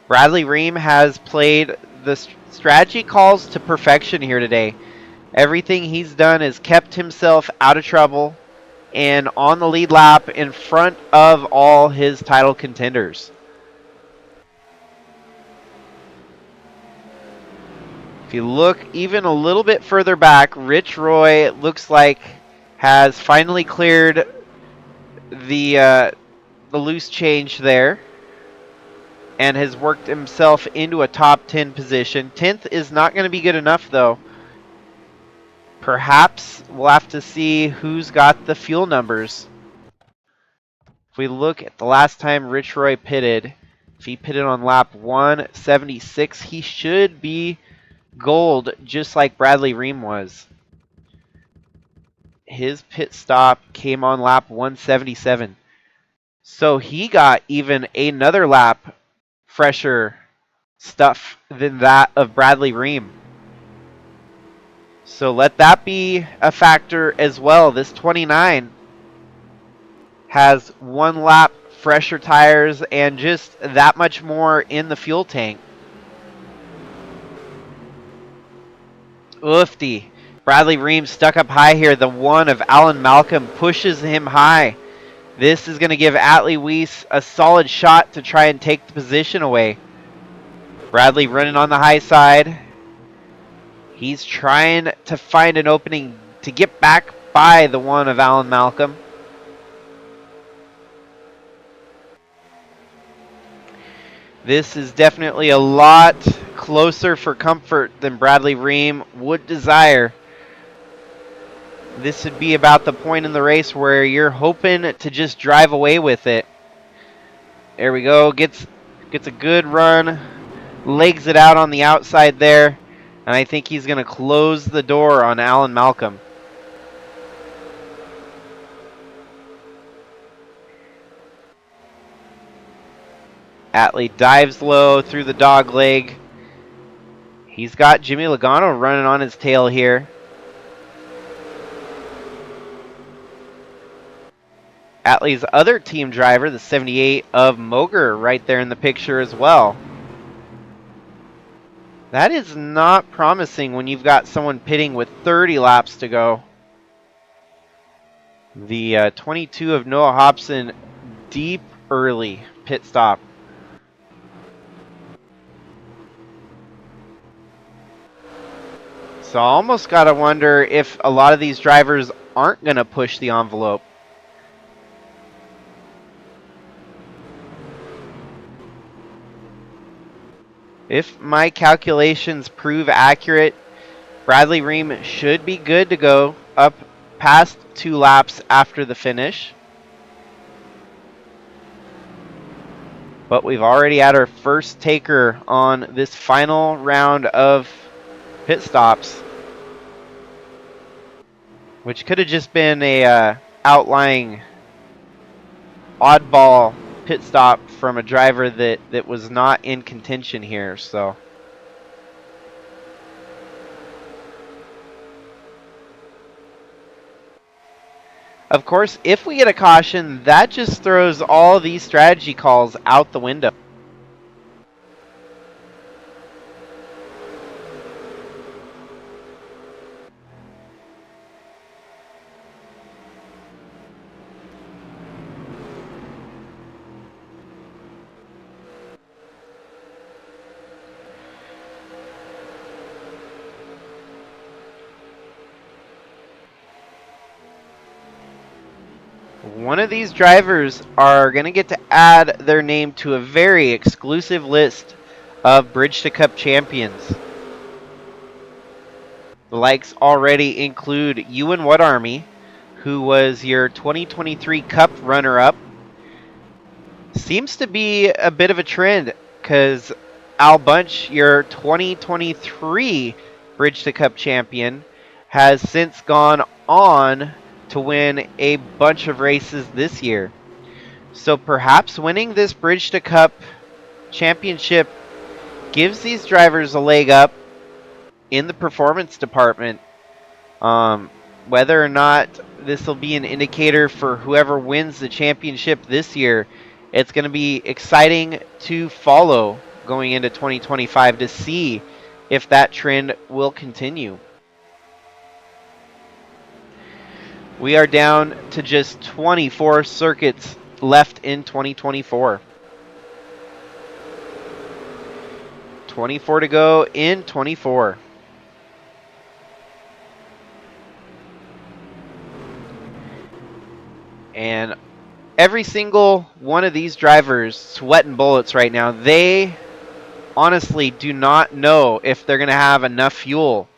Bradley Ream has played the strategy calls to perfection here today. Everything he's done is kept himself out of trouble and on the lead lap in front of all his title contenders. If you look even a little bit further back, Rich Roy looks like has finally cleared the loose change there and has worked himself into a top 10 position. 10th is not going to be good enough, though. Perhaps we'll have to see who's got the fuel numbers. If we look at the last time Rich Roy pitted, if he pitted on lap 176, he should be gold, just like Bradley Ream was. His pit stop came on lap 177. So he got even another lap fresher stuff than that of Bradley Ream. So let that be a factor as well. This 29 has 1 lap fresher tires and just that much more in the fuel tank. Oofty. Bradley Ream stuck up high here. The 1 of Alan Malcolm pushes him high. This is going to give Atlee Weiss a solid shot to try and take the position away. Bradley running on the high side. He's trying to find an opening to get back by the 1 of Alan Malcolm. This is definitely a lot closer for comfort than Bradley Ream would desire. This would be about the point in the race where you're hoping to just drive away with it. There we go. Gets a good run. Legs it out on the outside there. And I think he's going to close the door on Alan Malcolm. Atlee dives low through the dog leg. He's got Jimmy Logano running on his tail here. Atlee's other team driver, the 78 of Moger, right there in the picture as well. That is not promising when you've got someone pitting with 30 laps to go. The 22 of Noah Hobson, deep early pit stop. So I almost got to wonder if a lot of these drivers aren't going to push the envelope. If my calculations prove accurate, Bradley Ream should be good to go up past 2 laps after the finish. But we've already had our first taker on this final round of pit stops, which could have just been a outlying oddball pit stop from a driver that was not in contention here. So of course, if we get a caution, that just throws all these strategy calls out the window. One of these drivers are going to get to add their name to a very exclusive list of Bridge to Cup champions. The likes already include Ewan What Army, who was your 2023 Cup runner-up. Seems to be a bit of a trend because Al Bunch, your 2023 Bridge to Cup champion, has since gone on to win a bunch of races this year. So perhaps winning this Bridge to Cup championship gives these drivers a leg up in the performance department. Whether or not this will be an indicator for whoever wins the championship this year, it's going to be exciting to follow going into 2025 to see if that trend will continue. We are down to just 24 circuits left in 2024. 24 to go in 24. And every single one of these drivers sweating bullets right now. They honestly do not know if they're going to have enough fuel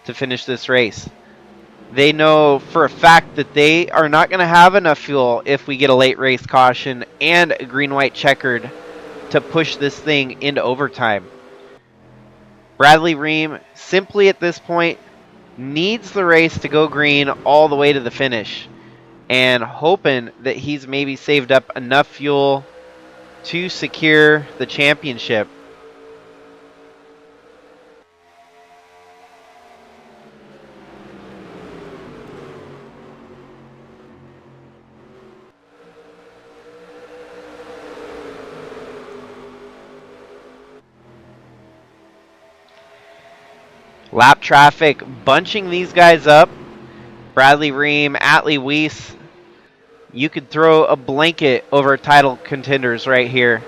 to finish this race. They know for a fact that they are not going to have enough fuel if we get a late race caution and a green-white checkered to push this thing into overtime. Bradley Ream simply at this point needs the race to go green all the way to the finish, and hoping that he's maybe saved up enough fuel to secure the championship. Lap traffic bunching these guys up. Bradley Ream, Atlee Weiss. You could throw a blanket over title contenders right here.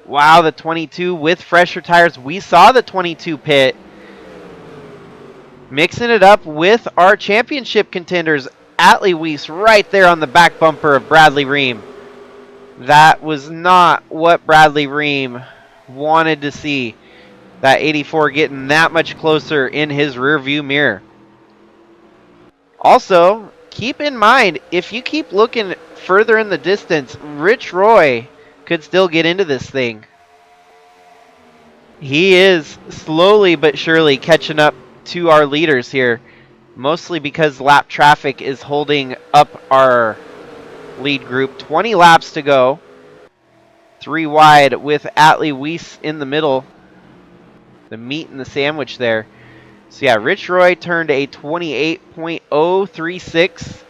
Wow, the 22 with fresher tires. We saw the 22 pit. Mixing it up with our championship contenders. Atlee Weiss right there on the back bumper of Bradley Ream. That was not what Bradley Ream wanted to see. That 84 getting that much closer in his rear view mirror. Also, keep in mind, if you keep looking further in the distance, Rich Roy could still get into this thing. He is slowly but surely catching up to our leaders here, mostly because lap traffic is holding up our lead group. 20 laps to go. 3 wide with Atlee Weiss in the middle. The meat and the sandwich there. So yeah, Rich Roy turned a 28.036.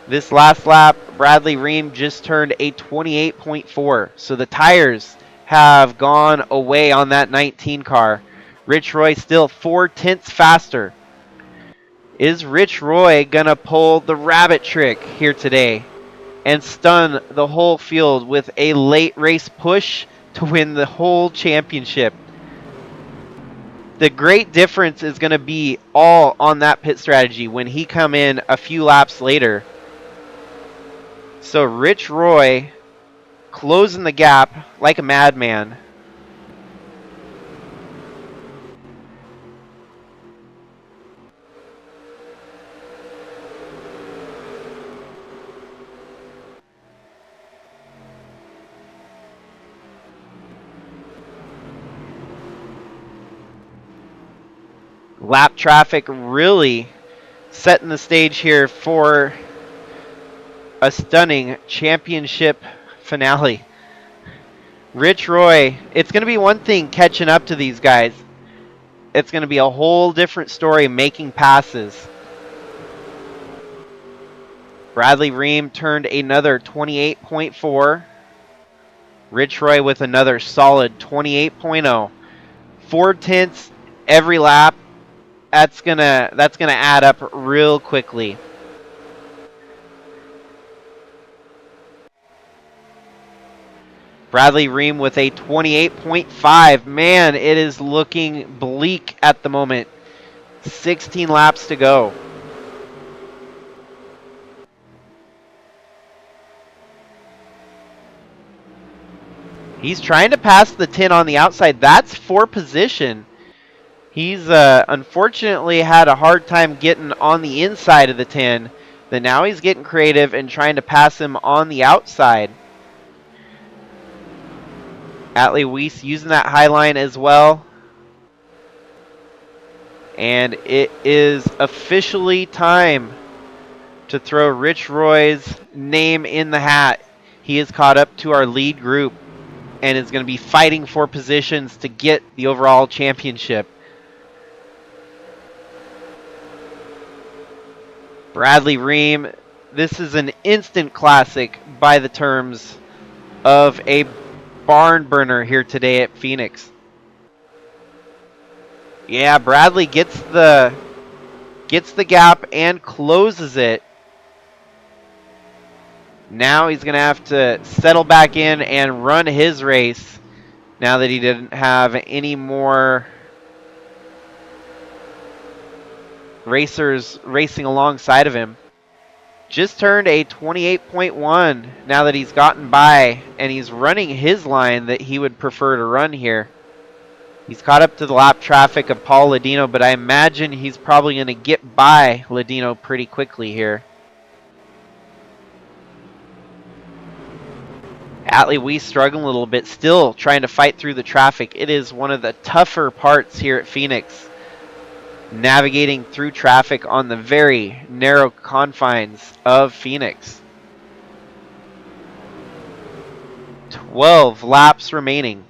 This last lap, Bradley Ream just turned a 28.4. So the tires have gone away on that 19 car. Rich Roy still 4/10 faster. Is Rich Roy gonna pull the rabbit trick here today and stun the whole field with a late race push to win the whole championship? The great difference is going to be all on that pit strategy when he come in a few laps later. So Rich Roy closing the gap like a madman. Lap traffic really setting the stage here for a stunning championship finale. Rich Roy, it's going to be one thing catching up to these guys. It's going to be a whole different story making passes. Bradley Ream turned another 28.4. Rich Roy with another solid 28.0. 4/10 every lap. That's gonna add up real quickly. Bradley Ream with a 28.5. Man, it is looking bleak at the moment. 16 laps to go. He's trying to pass the 10 on the outside. That's for position. He's unfortunately had a hard time getting on the inside of the 10. But now he's getting creative and trying to pass him on the outside. Atlee Weiss using that high line as well. And it is officially time to throw Rich Roy's name in the hat. He is caught up to our lead group and is going to be fighting for positions to get the overall championship. Bradley Ream, this is an instant classic by the terms of a barn burner here today at Phoenix. Yeah, Bradley gets the gap and closes it. Now he's going to have to settle back in and run his race now that he didn't have any more racers racing alongside of him. Just turned a 28.1 now that he's gotten by, and he's running his line that he would prefer to run here. He's caught up to the lap traffic of Paul Ladino, but I imagine he's probably going to get by Ladino pretty quickly here. Atlee Weiss struggling a little bit, still trying to fight through the traffic. It is one of the tougher parts here at Phoenix, navigating through traffic on the very narrow confines of Phoenix. 12 laps remaining.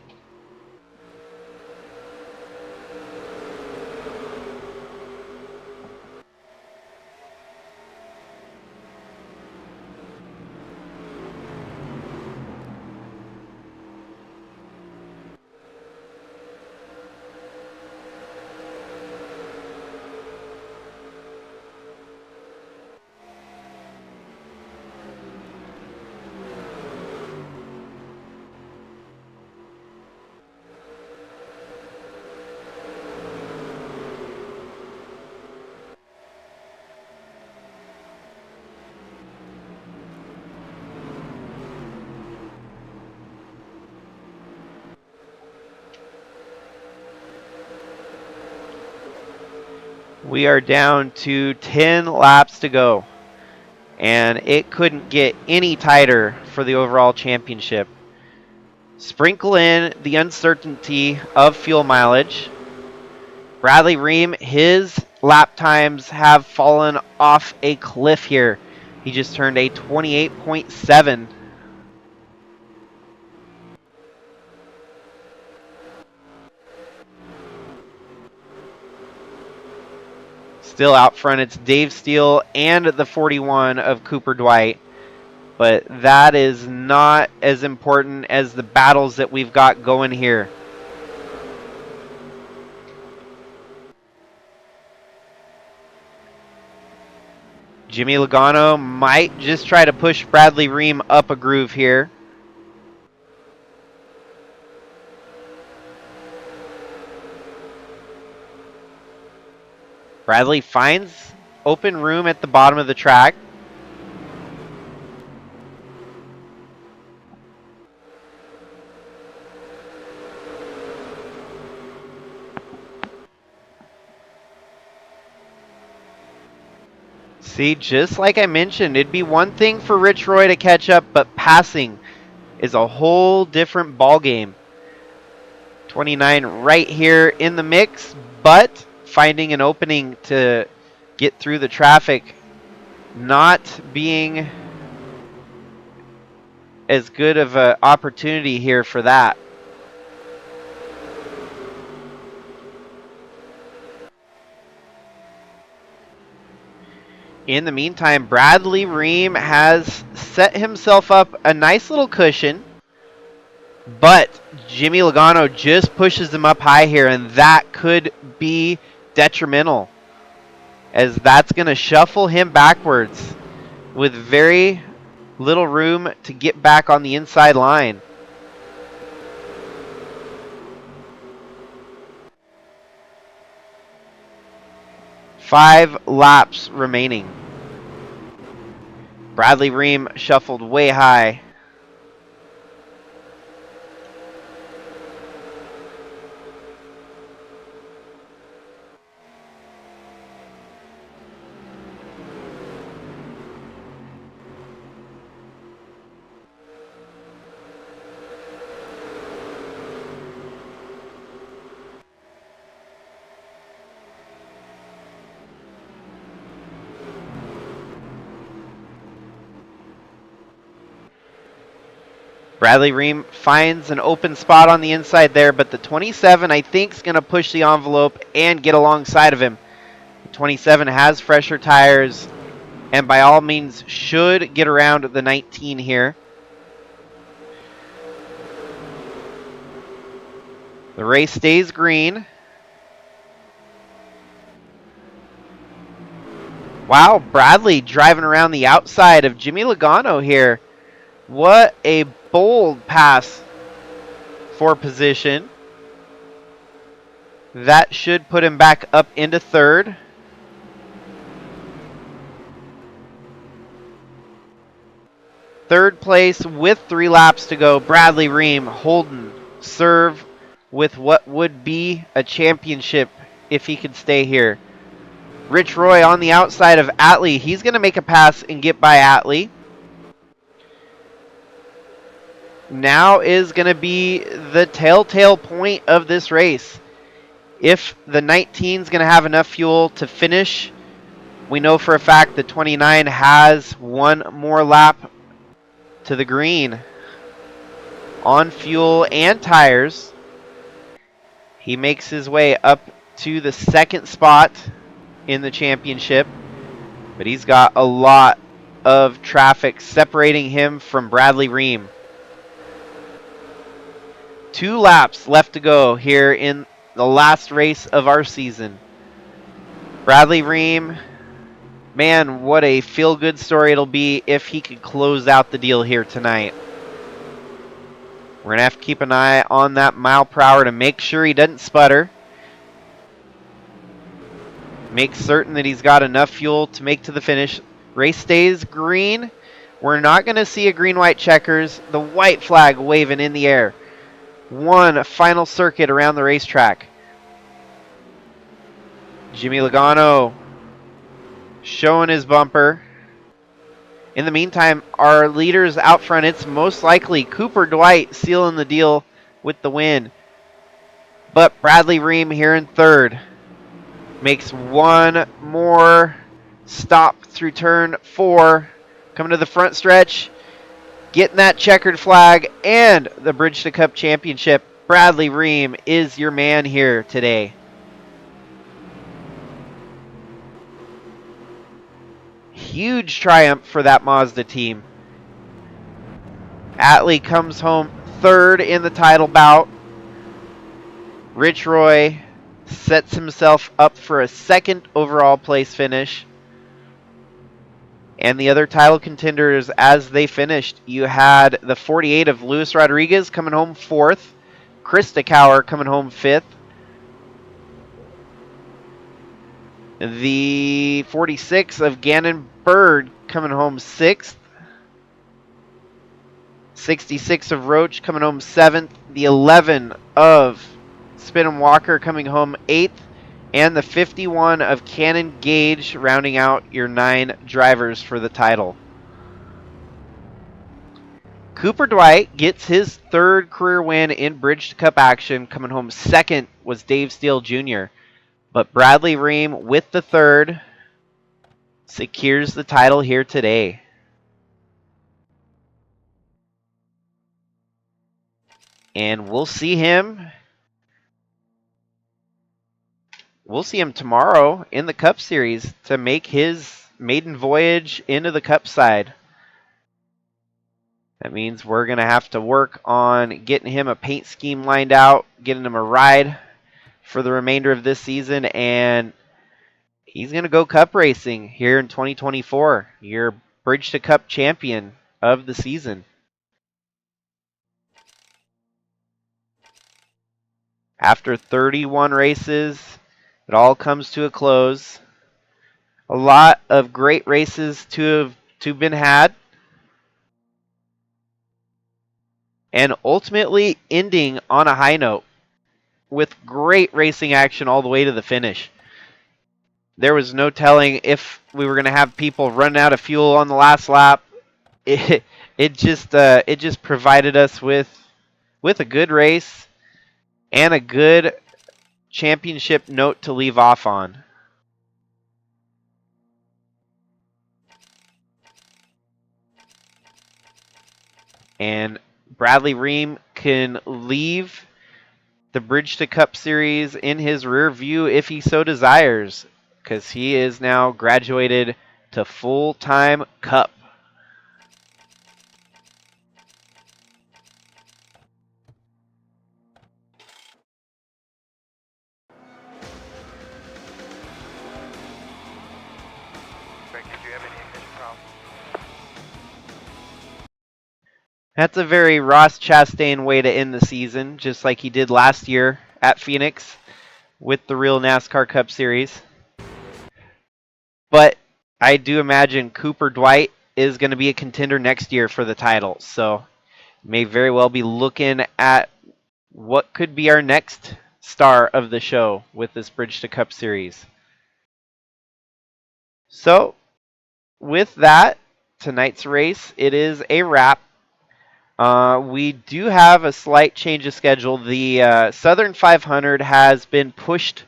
We are down to 10 laps to go, and it couldn't get any tighter for the overall championship. Sprinkle in the uncertainty of fuel mileage. Bradley Ream, his lap times have fallen off a cliff here. He just turned a 28.7. Still out front, it's Dave Steele and the 41 of Cooper Dwight. But that is not as important as the battles that we've got going here. Jimmy Logano might just try to push Bradley Ream up a groove here. Bradley finds open room at the bottom of the track. See, just like I mentioned, it'd be one thing for Rich Roy to catch up, but passing is a whole different ball game. 29 right here in the mix, but finding an opening to get through the traffic not being as good of an opportunity here for that. In the meantime, Bradley Ream has set himself up a nice little cushion, but Jimmy Logano just pushes him up high here, and that could be detrimental, as that's going to shuffle him backwards with very little room to get back on the inside line. Five laps remaining. Bradley Ream shuffled way high. Bradley Ream finds an open spot on the inside there, but the 27, I think, is going to push the envelope and get alongside of him. The 27 has fresher tires and by all means should get around the 19 here. The race stays green. Wow, Bradley driving around the outside of Jimmy Logano here. What a bold pass for position. That should put him back up into third. Third place with 3 laps to go. Bradley Ream holding serve with what would be a championship if he could stay here. Rich Roy on the outside of Atlee. He's going to make a pass and get by Atlee. Now is going to be the telltale point of this race. If the 19 is going to have enough fuel to finish, we know for a fact the 29 has one more lap to the green on fuel and tires. He makes his way up to the second spot in the championship, but he's got a lot of traffic separating him from Bradley Ream. 2 laps left to go here in the last race of our season. Bradley Ream, man, what a feel-good story it'll be if he could close out the deal here tonight. We're going to have to keep an eye on that mile per hour to make sure he doesn't sputter. Make certain that he's got enough fuel to make to the finish. Race stays green. We're not going to see a green-white checkers. The white flag waving in the air. One final circuit around the racetrack. Jimmy Logano showing his bumper. In the meantime, our leaders out front, it's most likely Cooper Dwight sealing the deal with the win. But Bradley Ream here in third. Makes one more stop through turn 4. Coming to the front stretch. Getting that checkered flag and the Bridge to Cup championship. Bradley Ream is your man here today. Huge triumph for that Mazda team. Atlee comes home third in the title bout. Rich Roy sets himself up for a second overall place finish. And the other title contenders as they finished, you had the 48 of Luis Rodriguez coming home 4th. Krista Cower coming home 5th. The 46 of Gannon Bird coming home 6th. 66 of Roach coming home 7th. The 11 of Spinham Walker coming home 8th. And the 51 of Cannon Gage rounding out your 9 drivers for the title. Cooper Dwight gets his 3rd career win in Bridge to Cup action. Coming home 2nd was Dave Steele Jr. But Bradley Ream with the third secures the title here today. And we'll see him tomorrow in the Cup Series to make his maiden voyage into the Cup side. That means we're going to have to work on getting him a paint scheme lined out, getting him a ride for the remainder of this season, and he's going to go Cup racing here in 2024, your Bridge to Cup champion of the season. After 31 races, it all comes to a close. A lot of great races to have been had. And ultimately ending on a high note with great racing action all the way to the finish. There was no telling if we were going to have people run out of fuel on the last lap. It just provided us with a good race and a good championship note to leave off on. And Bradley Ream can leave the Bridge to Cup Series in his rear view if he so desires, because he is now graduated to full-time Cup. That's a very Ross Chastain way to end the season, just like he did last year at Phoenix with the real NASCAR Cup Series. But I do imagine Cooper Dwight is going to be a contender next year for the title, so may very well be looking at what could be our next star of the show with this Bridge to Cup Series. So, with that, tonight's race, it is a wrap. We do have a slight change of schedule. The Southern 500 has been pushed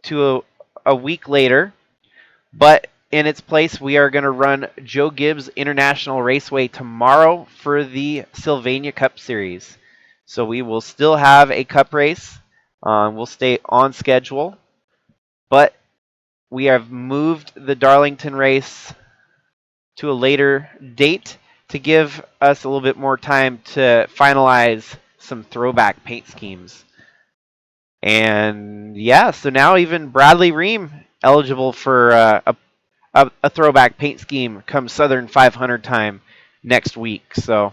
to a week later, but in its place, we are going to run Joe Gibbs International Raceway tomorrow for the Sylvania Cup Series. So we will still have a Cup race. We'll stay on schedule, but we have moved the Darlington race to a later date to give us a little bit more time to finalize some throwback paint schemes. And yeah, so now even Bradley Ream eligible for a throwback paint scheme come Southern 500 time next week. So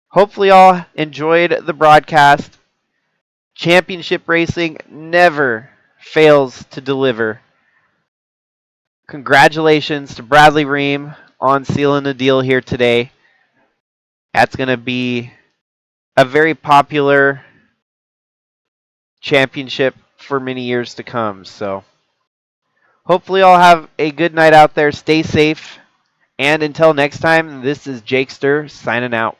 hopefully all enjoyed the broadcast. Championship racing never fails to deliver. Congratulations to Bradley Ream on sealing the deal here today. That's going to be a very popular championship for many years to come. So hopefully all have a good night out there. Stay safe. And until next time, this is Jakester signing out.